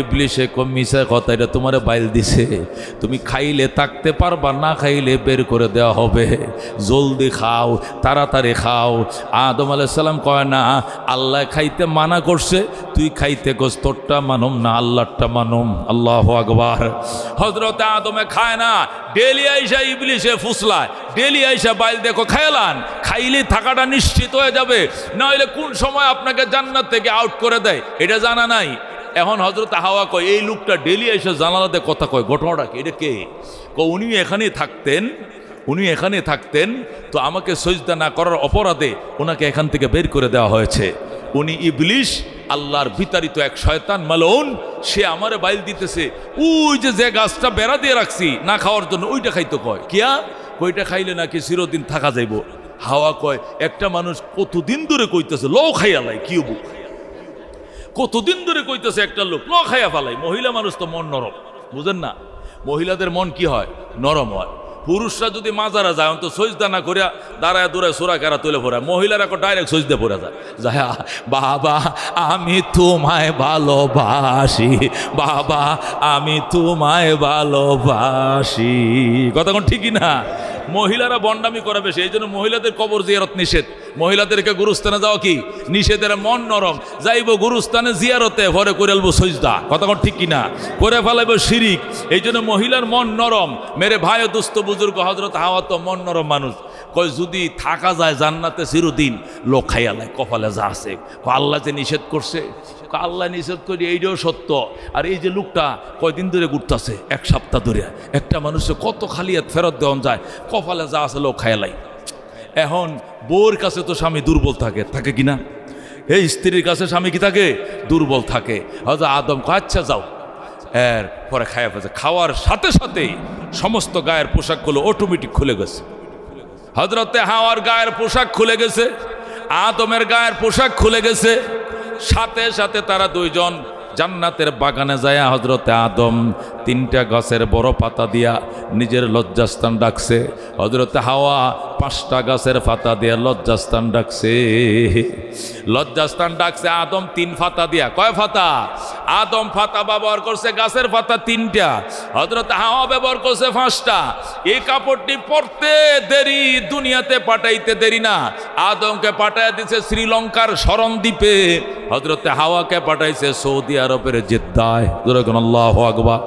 ইবলিশে মিশা কথা, এটা তোমার বাইল দিছে, তুমি খাইলে থাকতে পারবা, না খাইলে বের করে দেওয়া হবে। জলদি খাও, তাড়াতাড়ি খাও। আদম আলাইহিস সালাম কয় না, আল্লাহ খাইতে মানা করছে, তুই খাইতে গোস, তোরটা মানুম না, আল্লাহরটা মানুম। আল্লাহু আকবার। হযরত আদমে খায় না, ডেলি আইসা ইবলিশে ফুসলায়, ডেলি আইসা বাইল দেখো খাইলান, খাইলে থাকাটা নিশ্চিত হয়ে যাবে, না হলে কোন সময় আপনাকে জান্নাত থেকে আউট করে দেয় এটা জানা নাই। এখন হযরত হাওয়া কয় এই লোকটা ডেলি এসে জানালাতে কথা কয়, ঘটনাটা কি? এটা কে? উনি এখানেই থাকতেন, উনি এখানে থাকতেন, তো আমাকে সজদা না করার অপরাধে ওনাকে এখান থেকে বের করে দেওয়া হয়েছে। উনি ইবলিশ, আল্লাহর বিতাড়িত এক শয়তান মালউন, সে আমারে বাইল দিতেছে। ওই যে গাছটা বেড়া দিয়ে রাখছি না খাওয়ার জন্য, ওইটা খাইতো। কয় কিয়া? ওইটা খাইলে নাকি চিরদিন থাকা যাইব। হাওয়া কয় একটা মানুষ কতদিন ধরে কইতেছে ল খাইয়া লাই, কি হবো? কতদিন ধরে কইতেছে একটা লোক ল খাইয়া ফালাই। মহিলা মানুষ তো মন নরম, বুঝেন না? মহিলাদের মন কি হয়? নরম হয়। পুরুষরা যদি মাজারা যায় তো সজদা না করিয়া দাঁড়ায় দূরে সোরা কেরা তুলে পড়ায়, মহিলারা ডাইরেক্ট সজদা পড়ে যায়। যায় বাবা আমি তোমায় ভালোবাসি, বাবা আমি তোমায় ভালোবাসি। কথা কোন ঠিকই না? মহিলারা বন্ডামি করে বেশি, এই জন্য মহিলাদের কবর জিয়ারত নিষেধ। মহিলাদেরকে গুরুস্থানে যাওয়া কি নিষেধের, মন নরম, যাইব গুরুস্থানে জিয়ারতে ভরে করে আলবো সজদা, কথা ঠিক কিনা, করে ফেলাইব শিরিক। এই জন্য মহিলার মন নরম। মেরে ভাই ও দুস্থ বুজুর্গ হজরত হাওয়া তো মন নরম মানুষ, কয় যদি থাকা যায় জান্নাতে চিরদিন, লোক খাইয়া লাই কপালে যা আছে। আল্লাহ যে নিষেধ করছে, আল্লাহ নিষেধ করি এইটাও সত্য। আর এই যে লোকটা কয়দিন ধরে ঘুরতেছে, এক সপ্তাহ ধরে, একটা মানুষের কত খালিয়াত ফেরত দেওয়া যায়, কপালে যা আছে লোক খাইয়া লাই। এখন বউর কাছে তো স্বামী দুর্বল থাকে, থাকে কিনা? এই স্ত্রীর কাছে স্বামী কি থাকে? দুর্বল থাকে। হয়তো আদম আচ্ছা যাও, এর পরে খাইয়া ফেলছে। খাওয়ার সাথে সাথেই সমস্ত গায়ের পোশাকগুলো অটোমেটিক খুলে গেছে। হজরতে হাওয়ার গায়ের পোশাক খুলে গেছে, আদমের গায়ের পোশাক খুলে গেছে। সাথে সাথে তারা দুইজন জান্নাতের বাগানে যায়। হজরতে আদম 3টা গাছের বড় পাতা দিয়া নিজের লজ্জাস্থান ডাকছে, হজরতে হাওয়া 5টা গাছের পাতা দিয়া লজ্জাস্থান ডাকছে। লজ্জাস্থান ডাকছে আদম 3 পাতা দিয়া। কয় পাতা? আদম পাতা ব্যবহার করছে গাছের পাতা 3টা, হজরতে হাওয়া ব্যবহার করছে 5টা। এই কাপড়টি পরতে দেরি, দুনিয়াতে পাঠাইতে দেরি না। আদমকে পাঠাইয়া দিছে শ্রীলঙ্কার শরণদ্বীপে, হজরতে হাওয়াকে পাঠাইছে সৌদি আরবের জেদ্দায়। আল্লাহু আকবার।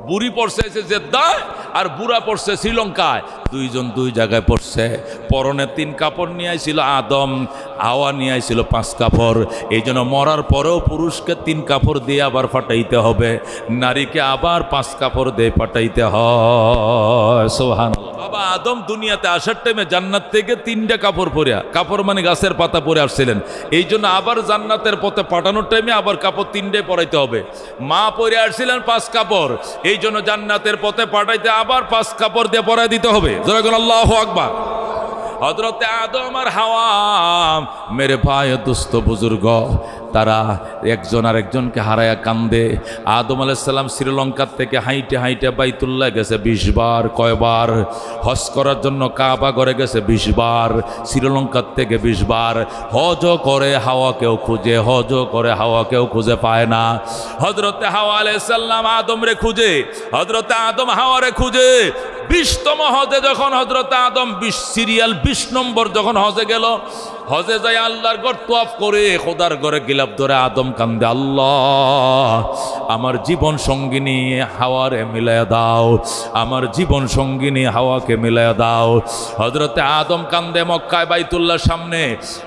বুড়ি পড়ছে জেদ্দায় আর বুড়া পড়ছে শ্রীলঙ্কায়, দুইজন দুই জায়গায় পড়ছে। পরনে 3 কাপড় নিয়ে আইছিল আদম, হাওয়া নিয়ে আইছিল 5 কাপড়। এই জন্য মরার পরেও পুরুষকে 3 কাপড় দিয়ে আবার পাঠাইতে হবে, নারীকে আবার 5 কাপড় দিয়ে পাঠাইতে হয়। সুবহানাল্লাহ। বাবা আদম দুনিয়াতে আসার টাইমে জান্নাত থেকে 3টা কাপড় পরিয়া, কাপড় মানে গাছের পাতা পরে আসছিলেন। এই জন্য আবার জান্নাতের পথে পাঠানোর টাইমে আবার কাপড় 3টে পরাইতে হবে। মা পরে আসছিলেন 5 কাপড়, এই জন্য জান্নাতের পথে পাঠাইতে আবার 5 কাপড় দিয়ে পরাই দিতে হবে। আল্লাহু আকবার। হযরতে আদম আর হাওয়া মেরে ভাই দুস্থ বুজুর্গ, তারা একজন আর একজনকে হারায়া কান্দে। আদম আলাইহিস সালাম শ্রীলঙ্কার থেকে হাইটে হাইটে বাইতুল্লাহ গেছে 20 বার। কয়বার? হজ করার জন্য কাবা ঘরে গেছে 20 বার, শ্রীলঙ্কার থেকে 20 বার। হজ করে হাওয়াকেও খুঁজে, হজ করে হাওয়াকেও খুঁজে পায় না। হযরতে হাওয়া আলাইহিস সালাম আদমরে খুঁজে, হযরতে আদম হাওয়ারে খুঁজে। 20তম হজে যখন হযরতে আদম 20 নম্বর যখন হজে গেল, হজে যাই আল্লাহর ঘর তওয়াফ করে খোদার ঘরে গিলাপ ধরে আদম কান্দে, আল্লাহ আমার জীবন সঙ্গিনী হাওয়ারে মিলায়া দাও, আমার জীবন সঙ্গিনী হাওয়াকে মিলায়া দাও। হযরতে আদম কান্দে মক্কায় বাইতুল্লাহর সামনে,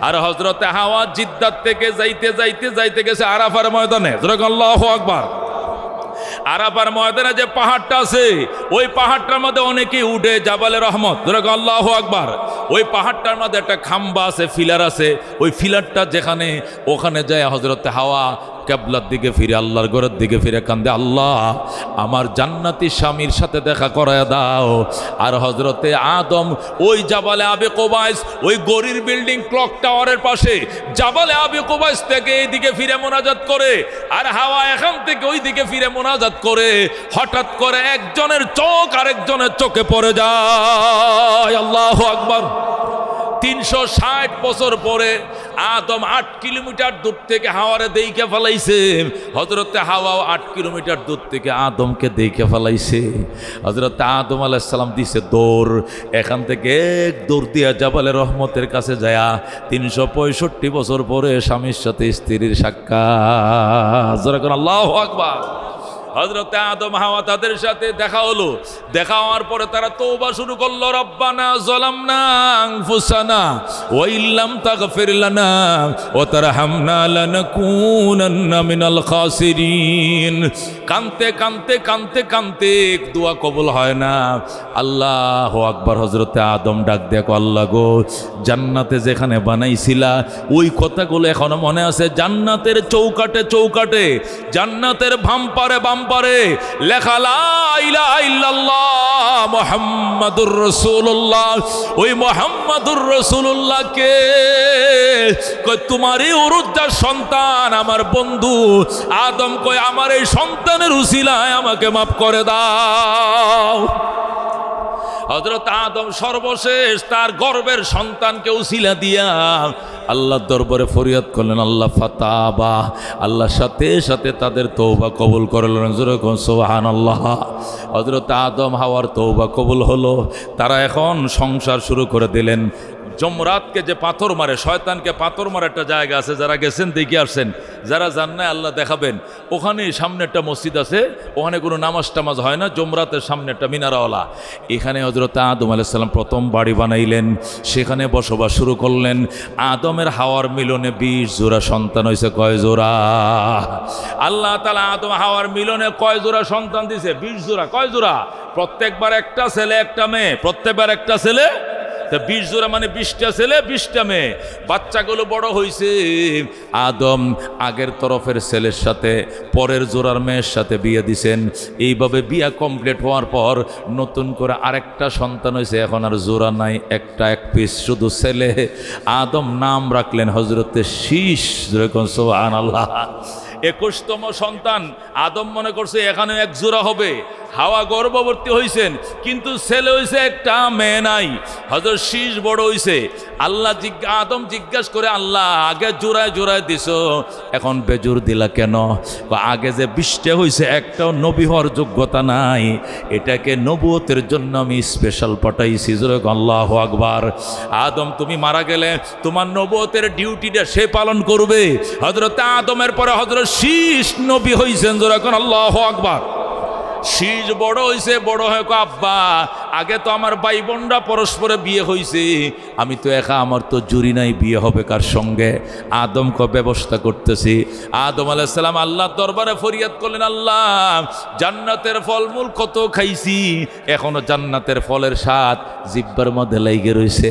আর হযরতে হাওয়া জিদ্দাত থেকে যাইতে যাইতে যাইতে গেছে আরাফার ময়দানে। আল্লাহু আকবার। আরাফার ময়দানে যে পাহাড়টা আছে, ওই পাহাড়টার মধ্যে অনেকেই উঠে, জাবালে রহমত। আল্লাহু আকবার। ওই পাহাড়টার মধ্যে একটা খাম্বা আছে, ফিলার আছে। ওই ফিলারটা যেখানে, ওখানে যায় হযরতে হাওয়া কিবলার দিকে ফিরে, আল্লাহর ঘরের দিকে ফিরে কান্দে, আল্লাহ আমার জান্নাতি স্বামীর সাথে দেখা করায় দাও। আর হযরতে আদম ওই জাবালে আবি কুবাইস, ওই গরির বিল্ডিং ক্লক টাওয়ারের পাশে জাবালে আবি কুবাইস থেকে এইদিকে ফিরে মোনাজাত করে, আর হাওয়া এখান থেকে ওই দিকে ফিরে মোনাজাত করে। হঠাৎ করে একজনের চোখ আরেকজনের চোখে পড়ে যায়। আল্লাহু আকবার। 360 বছর পরে আদম 8 কিলোমিটার দূর থেকে হাওয়ারে দেখে ফেলাইছে, হযরতে হাওয়াও 8 কিলোমিটার দূর থেকে আদমকে দেখে ফেলাইছে। হযরতে আদম আলাইহিস সালাম দিছে দৌড়, এখান থেকে এক দৌড় দিয়া জাবালে রহমতের কাছে যায়। 365 বছর পরে স্বামীর সাথে স্ত্রীর সাক্ষাৎ। আল্লাহু আকবার। হযরতে আদম হাওয়া তাদের সাথে দেখা হলো। দেখা হওয়ার পরে তারা তওবা শুরু করলো, রব্বানা যালামনা আনফুসানা ওয়া ইল্লাম তাগফির লানা ওয়া তারহামনা লানাকুনান্না মিনাল খাসিরিন। কানতে কানতে কানতে কানতে দোয়া কবুল হয় না। আল্লাহু আকবার। হযরতে আদম ডাক দেখো, আল্লাহ গো জান্নাতে যেখানে বানাইছিলা ওই কথাগুলো এখনো মনে আছে। জান্নাতের চৌকাটে চৌকাটে, জান্নাতের বাম্পারে বাম্পারে লেখা লা ইলাহা ইল্লাল্লাহ মুহাম্মাদুর রাসূলুল্লাহ। ওই মুহাম্মাদুর রাসূলুল্লাহকে কই তোমারই উরুজ্জার সন্তান আমার বন্ধু আদম, কই আমার এই সন্তানের উসিলায় আমাকে মাফ করে দাও। হযরত আদম সর্বশেষ তার গর্বের সন্তানকে উসিলা দিয়া আল্লাহ দরবারে ফরিয়াদ করলেন, আল্লাহ ফাতাবা, আল্লাহ সাথে সাথে তাদের তওবা কবুল করলেন। যেরকম সুবহানাল্লাহ। হযরত আদম হাওয়ার তওবা কবুল হলো, তারা এখন সংসার শুরু করে দিলেন। জমরাতকে যে পাথর মারে, শয়তানকে পাথর মারে একটা জায়গা আছে, যারা গেছেন দেখে আসছেন, যারা যান না আল্লাহ দেখাবেন। ওখানে সামনে একটা মসজিদ আছে, ওখানে কোনো নামাজ টামাজ হয় না, জমরাতের সামনে একটা মিনারাওয়ালা। এখানে হযরত আদম আলাইহিস সালাম প্রথম বাড়ি বানাইলেন, সেখানে বসবাস শুরু করলেন। আদমের হাওয়ার মিলনে 20 জোড়া সন্তান হয়েছে। কয় জোড়া? আল্লাহ তাআলা আদম হাওয়ার মিলনে কয় জোড়া সন্তান দিয়েছে? 20 জোড়া। কয় জোড়া? প্রত্যেকবার একটা ছেলে একটা মেয়ে, প্রত্যেকবার একটা ছেলে। 20 জোড়া মানে 20টা ছেলে 20টা মেয়ে। বাচ্চাগুলো বড় হয়েছে। আদম আগের তরফের ছেলের সাথে পরের জোড়ার মেয়ের সাথে বিয়ে দিছেন। এইভাবে বিয়া কমপ্লিট হওয়ার পর নতুন করে আরেকটা সন্তান হয়েছে। এখন আর জোড়া নাই, একটা এক পিস শুধু ছেলে। আদম নাম রাখলেন হযরতে শীষ। যেরকম সুবহানাল্লাহ। 21তম সন্তান আদম মনে করছে এখানে এক জোড়া হবে। হাওয়া গর্ভবতী হয়েছেন, কিন্তু ছেলে হয়েছে একটা, মেয়ে নাই। হযরত শীষ বড় হয়েছে। আল্লাহ আদম জিজ্ঞাসা করে, আল্লাহ আগে জোড়ায় জোড়ায় দিছ, এখন বেজোর দিলা কেন? আগে যে 20টা হয়েছে, একটাও নবী হওয়ার যোগ্যতা নাই, এটাকে নবুয়তের জন্য আমি স্পেশাল পাঠাইছি। যেরকম আল্লাহু আকবার। আদম তুমি মারা গেলে তোমার নবুয়তের ডিউটিটা সে পালন করবে। হযরত আদমের পরে হযরত শীষ নবী হয়েছেন। যেরকম আল্লাহু আকবার। শীষ বড় হয়েছে, বড় হয় আব্বা আগে তো আমার ভাই বোনরা পরস্পরে বিয়ে হয়েছে, আমি তো একা, আমার তো জুরি নাই, বিয়ে হবে কার সঙ্গে? আদমকে ব্যবস্থা করতেছি। আদম আলাইহিস সালাম আল্লাহর দরবারে ফরিয়াদ করলেন, আল্লাহ জান্নাতের ফলমূল কত খাইছি, এখনো জান্নাতের ফলের স্বাদ জিহ্বার মধ্যে লাইগে রয়েছে।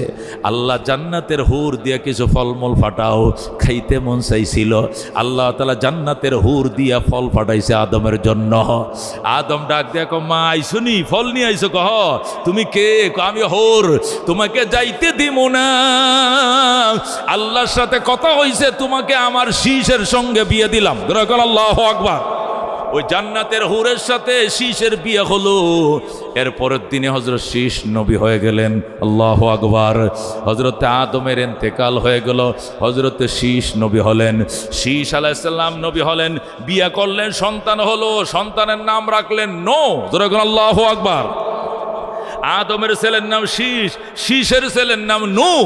আল্লাহ জান্নাতের হুর দিয়ে কিছু ফলমূল ফাটাও, খাইতে মন চাইছিল। আল্লাহ তাআলা জান্নাতের হুর দিয়া ফল ফাটাইছে আদমের জন্য। আদম ডাক দেখো, মা আইসুনি, ফল নিয়ে আইসো। কহ তুমি কে? আমি হোর, তোমাকে যাইতে দিব না। আল্লাহর সাথে কথা হইছে, তোমাকে আমার শীষের সঙ্গে বিয়ে দিলাম। আল্লাহু আকবার। ওই জান্নাতের হুরের সাথে শীষের বিয়ে হলো। এরপরের দিনে হযরত শীষ নবী হয়ে গেলেন। আল্লাহু আকবার। হযরত আদমের ইন্তেকাল হয়ে গেল, হযরত শীষ নবী হলেন। শীষ আলাইহিস সালাম নবী হলেন, বিয়ে করলেন, সন্তান হলো। সন্তানের নাম রাখলেন নূহ। আল্লাহু আকবার। আদমের ছেলের নাম শীষ, শীষের ছেলের নাম নূহ।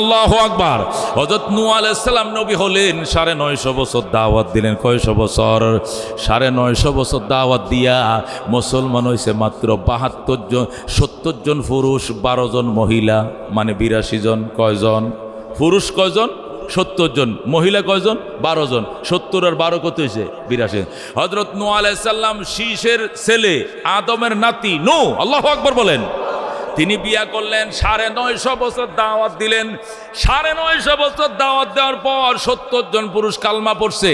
আল্লাহু আকবার। হযরত নূহ আলাইহিস সালাম নবী হলেন, 950 বছর দাওয়াত দিলেন। কয়শো বছর? 950 বছর দাওয়াত দিয়া মুসলমান হয়েছে মাত্র 72 জন। 70 জন পুরুষ, 12 জন মহিলা, মানে 82 জন। কয়জন? পুরুষ কয়জন? 70 জন। মহিলা কয়জন? 12 জন। 70 আর 12 কত হয়েছে? 82। হযরত নূহ আলাইহিস সালাম শীষের ছেলে, আদমের নাতি নূহ। আল্লাহু আকবার বলেন। তিনি বিয়া করলেন, 950 বছর দাওয়াত দিলেন। 950 বছর দাওয়াত দেওয়ার পর 70 জন পুরুষ কালমা পড়ছে,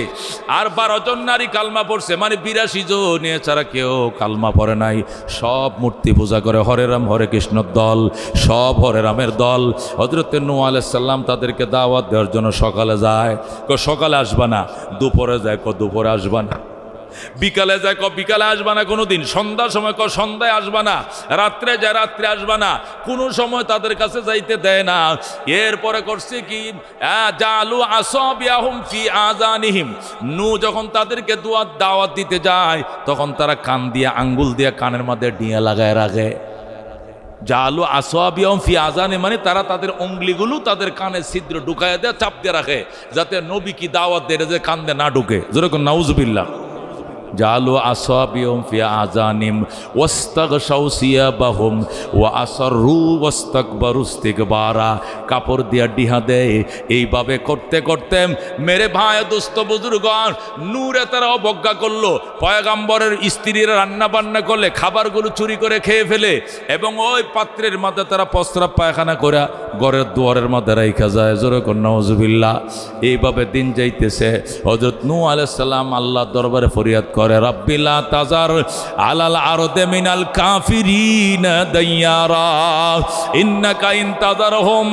আর 12 জন নারী কালমা পড়ছে, মানে 82 জন। এছাড়া কেউ কালমা পড়ে নাই। সব মূর্তি পূজা করে, হরে রাম হরে কৃষ্ণর দল, সব হরে রামের দল। হযরত নূহ আলাইহিস সালাম তাদেরকে দাওয়াত দেওয়ার জন্য সকালে যায়, সকালে আসবা না। দুপুরে যায়, দুপুরে আসবা না। বিকালে যায়, বিকালে আসবা না কোনোদিন। সন্ধ্যার সময় সন্ধ্যায় আসবা না। রাত্রে যায়, রাত্রে আসবা না। কোনো সময় তাদের কাছে যাইতে দেয় না। এরপরে করছে কি, জালু আসাবিয়াহুম ফি আযানিহিম। নূহ যখন তাদেরকে দাওয়াত দিতে যায়, তখন তারা কান দিয়ে, আঙ্গুল দিয়ে কানের মধ্যে ডিয়া লাগায় রাখে। জালু আসাবিয়াহুম ফি আযানি, মানে তারা তাদের অঙ্গুলিগুলো তাদের কানে ছিদ্র ঢুকায় দেয়, চাপ দিয়ে রাখে, যাতে নবী কি দাওয়াত দেয় যে কান দিয়ে না ঢুকে। যেরকম নাউজুবিল্লাহ। জালু আসাবিহুম ফি আযানিম ওয়াস্তাগশাউ সিয়াবাহুম ওয়া আসররু ওয়াস্তাকবারু ইস্তিকবারা। কাপড় দিয়া ডিহা দেয়। এইভাবে করতে করতে মেরে ভাই দোস্ত বুজুর্গণ, নূরে তারা অবজ্ঞা করলো। পয়গম্বরের স্ত্রীরা রান্না বান্না করলে খাবারগুলো চুরি করে খেয়ে ফেলে, এবং ওই পাত্রের মধ্যে তারা প্রস্রাব পায়খানা করে ঘরের দুয়ারের মধ্যে রাইখা যায়। জোরে কোন নাউজুবিল্লাহ। এইভাবে দিন যাইতেছে। হযরত নূহ আলাইহিস সালাম আল্লাহর দরবারে ফরিয়াদ করে, রাব্বি লা তাজার আলাল আরদে মিনাল কাফিরিনা দাইয়ারা ইন্নাকা ইন তাদারহুম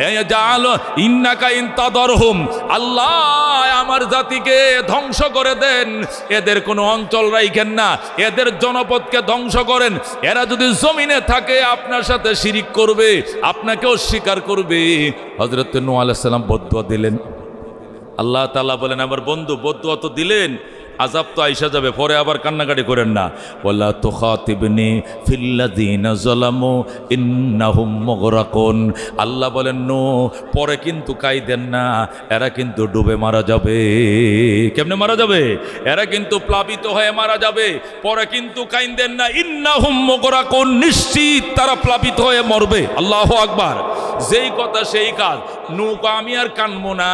ইয়াজাল ইন্নাকা ইন তাদারহুম, আল্লাহ আমার জাতিকে ধ্বংস করে দেন, এদের কোনো অঞ্চল রাখেন না, এদের জনপদকে ধ্বংস করেন, এরা যদি জমিনে থাকে আপনার সাথে শিরিক করবে, আপনাকে অস্বীকার করবে। হযরত নূহ আলাইহিস সালাম বদদুয়া দিলেন। আল্লাহ তাআলা বলেন, আমার বন্ধু বদদুয়া তো দিলেন, আযাব তো আইসা যাবে, পরে আবার কান্নাকাটি করেন না। ওয়ালা তুখাতিবনি ফিল্লাযিনা যালামু ইন্নাহুম মুগরাকুন। আল্লাহ বলেন, নো পরে কিন্তু কাইদেন না, এরা কিন্তু ডুবে মারা যাবে। কেমনে মারা যাবে? এরা কিন্তু প্লাবিত হয়ে মারা যাবে, পরে কিন্তু কাইদেন না। ইন্নাহুম মুগরাকুন, নিশ্চিত তারা প্লাবিত হয়ে মরবে। আল্লাহু আকবার। যেই কথা সেই কাজ। নৌকা আমি আর কানবো না,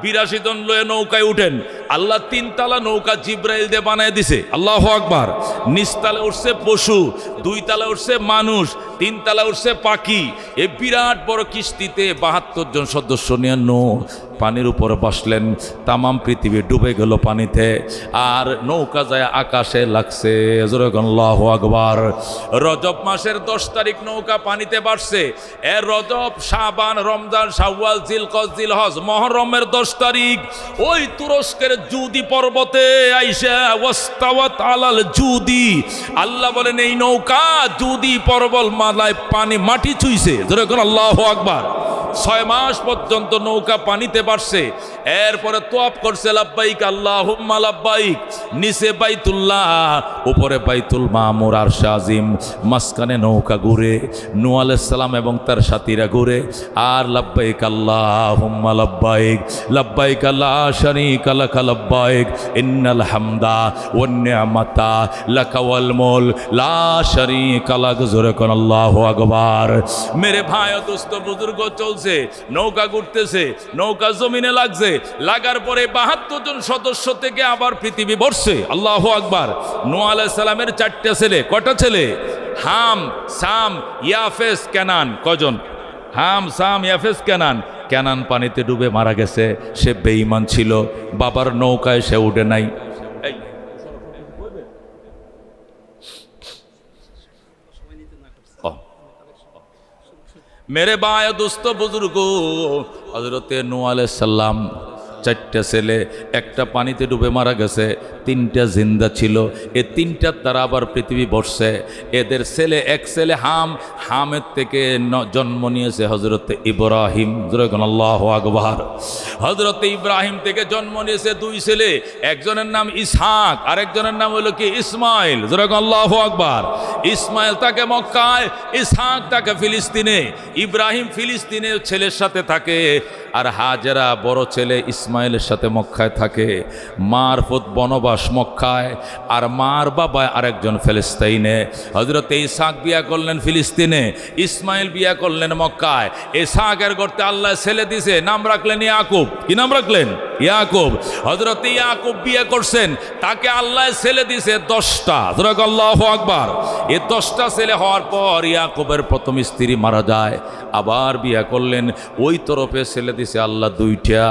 ৮২ জন লয়ে নৌকায় উঠেন। আল্লাহ ৩ তালা নৌকা জিব্রাইল দিয়ে বানায় দিছে। আল্লাহু আকবার। নিচতলা উঠছে পশু, ২ তালা উঠছে মানুষ, ৩ তালা উঠছে পাখি। এই বিরাট বড় কিস্তিতে ৭২ জন সদস্য নিয়ে পানির উপরে বসলেন। তামাম পৃথিবী ডুবে গেল পানিতে, আর নৌকা যায় আকাশে লাগছে। আল্লাহু আকবার। রজব মাসের ১০ তারিখ নৌকা পানিতে বাসছে। এর রজব, শাবান, রমজান, শাওয়াল, জিলকদ, জিলহজ, মুহররমের ১০ তারিখ ওই তুরস্কের জুদি পর্বতে আইসা ওয়াস্তাওয়াত আলাল জুদি। আল্লাহ বলেন, এই নৌকা জুদি পর্বত মালায় পানি মাটি ছুঁইছে। যেরকম আল্লাহু আকবার। ৬ মাস পর্যন্ত নৌকা পানিতে বাসছে। এরপরে তোয়াফ করছে, লাব্বাইক আল্লাহুম্মা লাব্বাইক। নিচে বাইতুল্লাহ, উপরে বাইতুল মামুর, আরশ আজিম, মাঝখানে নৌকা ঘুরে, নূহ আলাইহিস সালাম এবং তার সাথীরা ঘুরে। আর লাব্বাইক আল্লাহুম্মা লাব্বাইক, লাব্বাইক লা শারীকা লাকা লাব্বাইক, ইন্নাল হামদা ওয়ান নি'মাতা লাকা ওয়াল মুলক লা শারীকা লাক। জোরে কোন আল্লাহু আকবার। মেরে ভাই ও দোস্ত বুজুর্গ, চলছে নৌকা ঘুরতেছে, নৌকা জমিনে লাগছে, লাগার পরে ৭২ জন সদস্য থেকে আবার পৃথিবী ভরছে। আল্লাহু আকবার। নূহ আলাইহিস সালামের 4টে ছেলে। কয়টা ছেলে? হাম, সাম, ইয়াফেস, কেনান। কজন? হাম, সাম, ইয়াফেস, কেনান। কেনান পানিতে ডুবে মারা গেছে। সে বেঈমান ছিল, বাবার নৌকায় সে উঠে নাই। মেরে ভাই দোস্ত বুজুর্গ, হযরতে নূহ আলাইহিস সালাম 4টে ছেলে, একটা পানিতে ডুবে মারা গেছে, 3টা জিন্দা ছিল। এই 3টার দ্বারা আবার পৃথিবী বসছে। এদের ছেলে, এক ছেলে হাম, হামের থেকে জন্ম নিয়েছে হযরতে ইব্রাহিম। আল্লাহু আকবার। হযরতে ইব্রাহিম থেকে জন্ম নিয়েছে 2 ছেলে, একজনের নাম ইসহাক, আরেকজনের নাম হলো কি ইসমাইল। আল্লাহু আকবার। ইসমাইল তাকে মক্কায়, ইসহাক তাকে ফিলিস্তিনে। ইব্রাহিম ফিলিস্তিনের ছেলের সাথে থাকে, আর হাজেরা বড় ছেলে ইসমাইলের সাথে মক্কায় থাকে। মারফত বনবাস মক্কায়, আর মার বাবা আরেকজন ফিলিস্তিনে। হযরতে ইসহাক বিয়া করলেন ফিলিস্তিনে, ইসমাইল বিয়া করলেন মক্কায়। ইসহাকের করতে আল্লাহ ছেলে দিছে, নাম রাখলেন ইয়াকুব। কি নাম রাখলেন? ইয়াকুব। হযরতে ইয়াকুব বিয়ে করছেন, তাকে আল্লাহ ছেলে দিছে 10টা। আল্লাহু আকবার। এই 10টা ছেলে হওয়ার পর ইয়াকুবের প্রথম স্ত্রী মারা যায়, আবার বিয়া করলেন। ওই তরফে ছেলে দিছে আল্লাহ 2টা।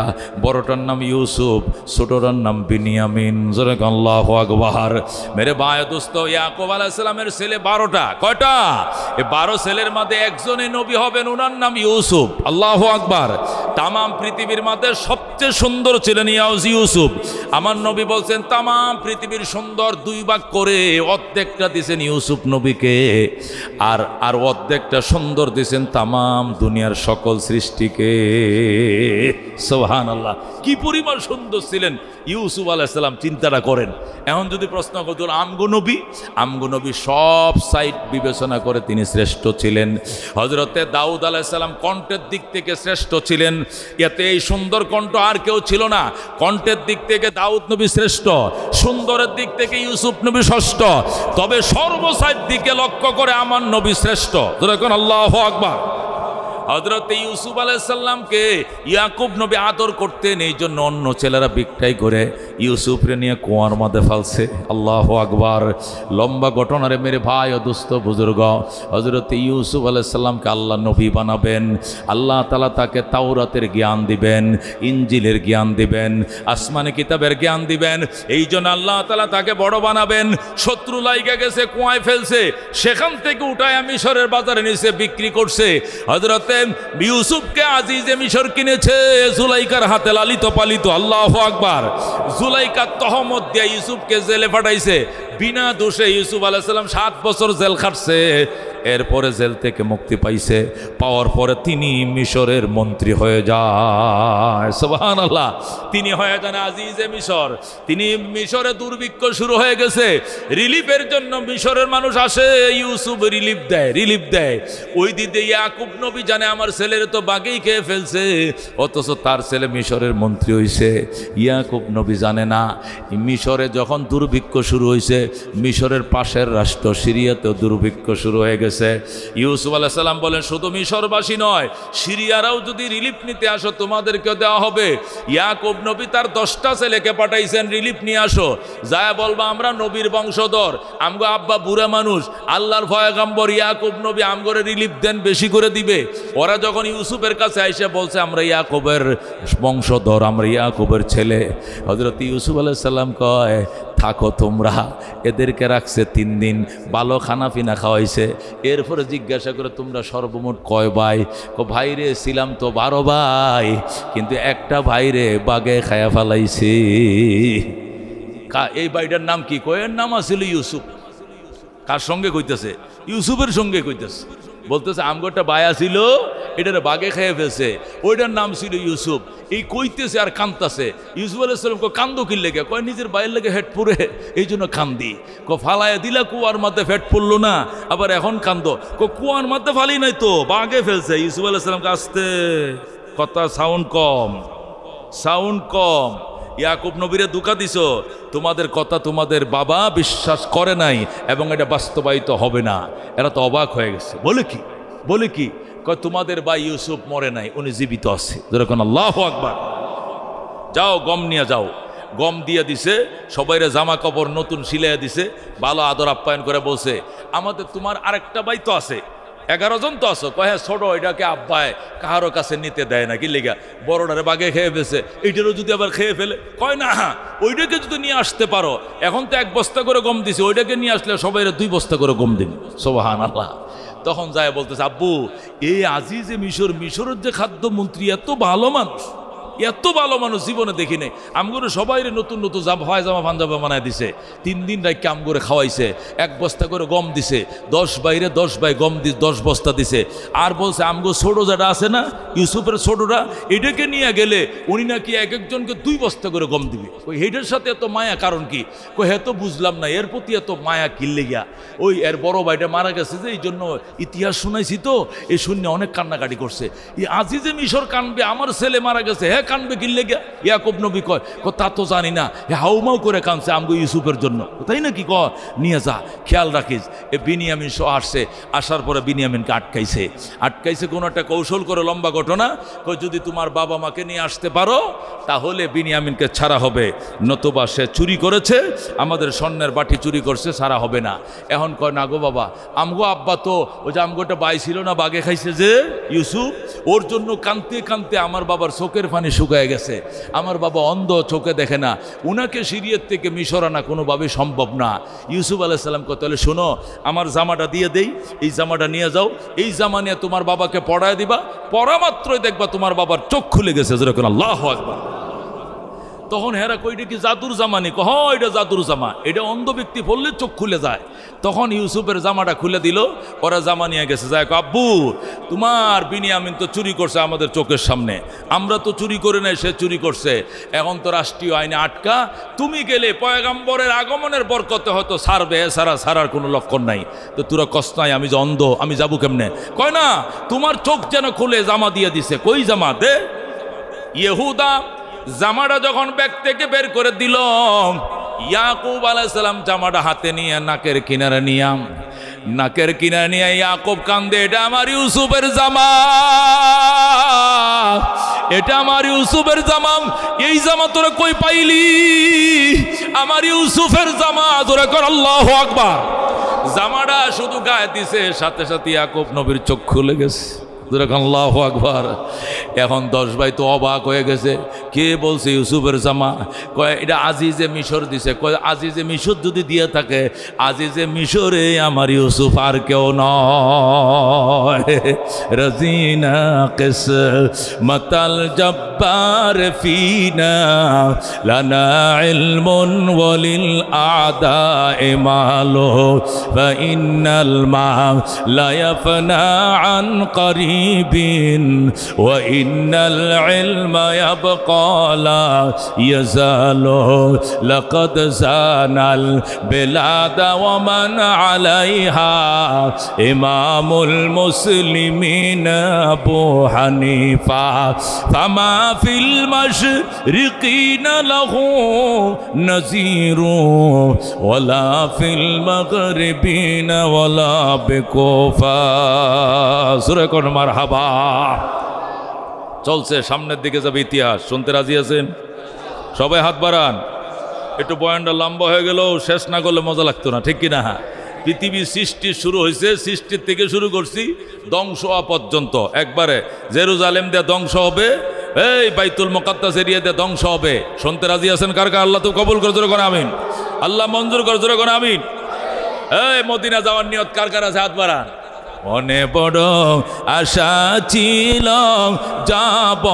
বড়টার নাম ইউসুফ, ছোটটার নাম বিনিয়ামিন। আল্লাহু আকবার। মেরে ভাই দোস্ত, ইয়াকুব আলাইহিস সালামের ছেলে 12টা। কয়টা? এই 12 ছেলের মধ্যে একজনই নবী হবেন, ওনার নাম ইউসুফ। আল্লাহু আকবার। তামাম পৃথিবীর মধ্যে সবচেয়ে সুন্দর ছিলেন ইউসুফ। আমার নবী বলছেন, তামাম পৃথিবীর সুন্দর 2 ভাগ করে অর্ধেকটা দিয়েছেন ইউসুফ নবীকে, আর অর্ধেকটা সুন্দর দিয়েছেন তামাম দুনিয়ার সকল সৃষ্টিকে। সুবহানাল্লাহ। কি পরিমাণ সুন্দর ছিলেন ইউসুফ আলাইহিস সালাম, চিন্তাটা করেন। এখন যদি প্রশ্ন করতেন আমগো নবী সব সাইড বিবেচনা করে তিনি শ্রেষ্ঠ ছিলেন। হযরতে দাউদ আলাইহিস সালাম কণ্ঠের দিক থেকে শ্রেষ্ঠ ছিলেন। এতে এই সুন্দর কণ্ঠ আর কেউ ছিল না। কণ্ঠের দিক থেকে দাউদ নবী শ্রেষ্ঠ, সুন্দরের দিক থেকে ইউসুফ নবী ষষ্ঠ, তবে সর্বসাইড দিকে লক্ষ্য করে আমার নবী শ্রেষ্ঠ। দেখুন আল্লাহু আকবার। হযরত ইউসুফ আলাইহিস সালামকে ইয়াকুব নবী আদর করতেন, এই জন্য অন্য ছেলেরা ভিক্ষাই করে ইউসুফরে নিয়ে কুয়ার মধ্যে ফেলছে। আল্লাহু আকবার। লম্বা ঘটনারে মেরে ভাই ও দুস্থ বুজুর্গ, হযরত ইউসুফ আলাইহিস সালামকে আল্লাহ নবী বানাবেন। আল্লাহ তাআলা তাকে তাওরাতের জ্ঞান দিবেন, ইনজিলের জ্ঞান দিবেন, আসমানি কিতাবের জ্ঞান দিবেন। এই জন্য আল্লাহ তাআলা তাকে বড় বানাবেন। শত্রু লাইগা গেছে, কুয়ায় ফেলছে, সেখান থেকে উঠায় মিশরের বাজারে নিচে বিক্রি করছে। হযরতে ইউসুফকে আজিজে মিশর কিনেছে, জুলাইকার হাতে লালিত পালিত। আল্লাহু আকবার। জুলাইকা তহমত দিয়ে ইউসুফকে জেলে পাঠাইছে। বিনা দোষে ইউসুফ আলাইহিস সালাম 7 বছর জেল খাটছে। এরপরে জেল থেকে মুক্তি পাইছে। পাওয়ার পরে তিনি মিশরের মন্ত্রী হয়ে যায়। সুবহানাল্লাহ। তিনি হয়ে যান আজিজে মিশর। তিনি মিশরে দুর্ভিক্ষ শুরু হয়ে গেছে, রিলিফের জন্য মিশরের মানুষ আসে, ইউসুফ রিলিফ দেয়। ওই দিকে ইয়াকুব নবী জানে আমার ছেলের তো বাঘেই খেয়ে ফেলছে, অথচ তার ছেলে মিশরের মন্ত্রী হইছে। ইয়াকুব নবী জানে না মিশরে যখন দুর্ভিক্ষ শুরু হয়েছে, মিশরের পাশের রাষ্ট্র সিরিয়াতেও দুর্ভিক্ষ শুরু হয়ে গেছে। ইউসুফ আলাইহিস সালাম বলেন, শুধু মিশরবাসী নয়, সিরিয়ারাও যদি রিলিফ নিতে আসো তোমাদেরকেও দেওয়া হবে। ইয়াকুব নবী তার 10টা ছেলেকে পাঠাইছেন, রিলিফ নিয়ে আসো। যায় বলবা আমরা নবীর বংশধর, আমগো আব্বা বুড়া মানুষ, আল্লাহর পয়গম্বর ইয়াকুব নবী আমগরে রিলিফ দেন, বেশি করে দিবে। ওরা যখন ইউসুফের কাছে আইসে বলছে আমরা ইয়াকুবের বংশধর, আমরা ইয়াকুবের ছেলে, হযরত ইউসুফ আলাইহিস সালাম কয় থাকো তোমরা। এদেরকে রাখছে 3 দিন, ভালো খানা পিনা খাওয়াইছে। এরপরে জিজ্ঞাসা করে তোমরা সর্বমোট কয় ভাই? ভাইরে ছিলাম তো 12 ভাই, কিন্তু একটা ভাইরে বাগে খায়া ফেলাইছে। এই ভাইটার নাম কি? কয়ের নাম আছিল ইউসুফ। কার সঙ্গে কইতেছে? ইউসুফের সঙ্গে কইতেছে। বলতেছে আমগোটা বায়া ছিল, এটার বাগে খেয়ে ফেলছে, ওইটার নাম ছিল ইউসুফ। এই কইতেছে আর কান্দতেছে। ইউসুফ আলাইহিস সালাম কান্দো কি লেগে? কয় নিজের বাইয়ের লেগে হেট পুরে, এই জন্য কান্দি। ফালাইয়া দিলা কুয়ার মধ্যে ফেট পড়লো না, আবার এখন কান্দো। কুয়ার মধ্যে ফালি নাই তো, বাগে ফেলছে। ইউসুফ আলাইহিস সালামকে আস্তে কথা, সাউন্ড কম। ইয়াকুব নবীরে দুঃখা দিছ, তোমাদের কথা তোমাদের বাবা বিশ্বাস করে নাই এবং এটা বাস্তবায়িত হবে না। এরা তো অবাক হয়ে গেছে। বলে কি? কয় তোমাদের ভাই ইউসুফ মরে নাই, উনি জীবিত আছে। যেরকম আল্লাহু আকবার। যাও গম নিয়ে যাও। গম দিয়ে দিছে, সবাইরে জামা কাপড় নতুন সিলাইয়া দিছে, ভালো আদর আপ্যায়ন করে বলছে আমাদের তোমার আরেকটা ভাই তো আছে, 11 জন তো আছো। কয় হ্যাঁ, ছোট এটাকে আব্বায় কাহারও কাছে নিতে দেয় না, কি লেগা? বড়টারে বাগে খেয়ে ফেলছে, এইটারও যদি আবার খেয়ে ফেলে। কয় না, ওইটাকে যদি নিয়ে আসতে পারো, এখন তো 1 বস্তা করে গম দিছে, ওইটাকে নিয়ে আসলে সবাই 2 বস্তা করে গম দিন। সুবহানাল্লাহ। তখন যায় বলতেছে আব্বু, এই আজিজে মিশরের যে খাদ্যমন্ত্রী এত ভালো মানুষ জীবনে দেখি নাই। আমগরে সবাই নতুন জামা পাঞ্জাবা বানায় দিছে। 3 দিন রাখকে আমগরে খাওয়াইছে, 1 বস্তা করে গম দিছে, 10 বাইরে 10 বাই গম 10 বস্তা দিছে। আর বলছে আমগো ছোট যেটা আছে না, ইউসুফের ছোটরা, এটাকে নিয়ে গেলে উনি নাকি এক একজনকে 2 বস্তা করে গম দিবে। ওই হেডের সাথে এত মায়া কারণ কি? হে তো বুঝলাম না, এর প্রতি এত মায়া কিনলে গিয়া। ওই এর বড় ভাইটা মারা গেছে যে, এই জন্য ইতিহাস শুনাইছি তো, এই শূন্য অনেক কান্নাকাটি করছে। এই আজিজে মিশর কানবে, আমার ছেলে মারা গেছে, হ্যাঁ কানবে কিনলে গিয়া? ইয়াকুব নবী কয় তা তো জানি না, হাউমাউ করে কানছে আমগো ইউসুফের জন্য, তাই নাকি? নিয়ে যা, খেয়াল রাখিস। এ বিনিয়ামিন সহ আসছে, আসার পরে বিনিয়ামিনকে আটকাইছে কোনো একটা কৌশল করে। লম্বা ঘটনা। কয় যদি তোমার বাবা মাকে নিয়ে আসতে পারো তাহলে বিনিয়ামিনকে ছাড়া হবে, নতুবা সে চুরি করেছে, আমাদের স্বর্ণের বাটি চুরি করছে, ছাড়া হবে না। এখন কয় না গো বাবা, আমগো আব্বা তো ওই যে আমগোটা বাই ছিল না, বাগে খাইছে যে ইউসুফ, ওর জন্য কানতে কানতে আমার বাবার চোখের পানি শুকায় গেছে। আমার বাবা অন্ধ, চোখে দেখে না, উনাকে সিরিয়ার থেকে মিশর আনা কোনোভাবে সম্ভব না। ইউসুফ আলাইহিস সালাম কয় তাহলে শোনো, আমার জামাটা দিয়ে দেই, এই জামাটা নিয়ে যাও, এই জামা নিয়ে তোমার বাবাকে পড়ায় দিবা, পড়া মাত্রই দেখবা তোমার বাবার চোখ খুলে গেছে। যেরকম আল্লাহু আকবার। তখন হেরা কইটা কি জাদুর জামা নি? এটা জাদুর জামা, এটা অন্ধ ব্যক্তি পড়লে চোখ খুলে যায়। তখন ইউসুফের জামাটা খুলে দিল, ওরা জামা নিয়ে গেছে। যায় আব্বু, তোমার বিনিয়ামিন তো চুরি করছে আমাদের চোখের সামনে, আমরা তো চুরি করে নাই, সে চুরি করছে। এখন তো রাষ্ট্রীয় আইনে আটকা, তুমি গেলে পয়গম্বরের আগমনের বরকতে হয়তো ছাড়বে, ছাড়ার কোনো লক্ষণ নাই। তো তোরা কষ্ট নাই, আমি যে অন্ধ, আমি যাবো কেমনে? কয় না, তোমার চোখ যেন খুলে জামা দিয়ে দিছে। কই জামা দে? ইহুদা জামাটা যখন ব্যাগ থেকে বের করে দিল, ইয়াকুব আলাইহিস সালাম জামাটা হাতে নিয়ে নাকের কিনারে নিয়ে ইয়াকুব কান্দে, এটা আমার ইউসুফের জামা, এটা আমার ইউসুফের জামা, এই জামা তোরা কই পাইলি? আমার ইউসুফের জামা, তোরা কর আল্লাহু আকবার। জামাটা শুধু গায়ে দিছে, সাথে সাথে ইয়াকুব নবীর চোখ খুলে গেছে। আল্লাহু আকবার। এখন 10 ভাই তো অবাক হয়ে গেছে, কে বলছে ইউসুফের জামা? কয় এটা আজিজে মিশর দিছে। কয় আজিজে মিশর যদি দিয়ে থাকে, আজিজে মিশরে আমার ইউসুফ আর কেউ নয়। রাজিনা কিস মাতাল জব্বার ফিনা লানা ইলমুন ওয়ালিল আদা ইমালু ফা ইন্নাল মা লা ইয়াফনা আন করিব وإن العلم يبقى لا يزال لقد زان البلاد ومن عليها إمام المسلمين أبو حنيفة فما في المشرقين له نذير ولا في المغربين ولا بكوفة سورة মারহাবা। চলছে, সামনের দিকে যাবে ইতিহাস। শুনতে রাজি আছেন? সবাই হাত বাড়ান। একটু বয়ানটা লম্বা হয়ে গেল, শেষ না করলে মজা লাগতো না, ঠিক কিনা? পৃথিবীর সৃষ্টি শুরু হয়েছে, সৃষ্টির থেকে শুরু করছি ধ্বংস হওয়া পর্যন্ত। একবারে জেরুজালেম দিয়ে ধ্বংস হবে, এই বাইতুল মুকাদ্দাস এরিয়া দিয়ে ধ্বংস হবে। শুনতে রাজি আছেন? কার কার আল্লাহ তো কবুল করে, জোরে করে আমিন। আল্লাহ মঞ্জুর করে, জোরে করে আমিন। এই মদিনা যাওয়ার নিয়ত কার কার আছে? হাত বাড়ান। মনে বড় আশা ছিল যাব।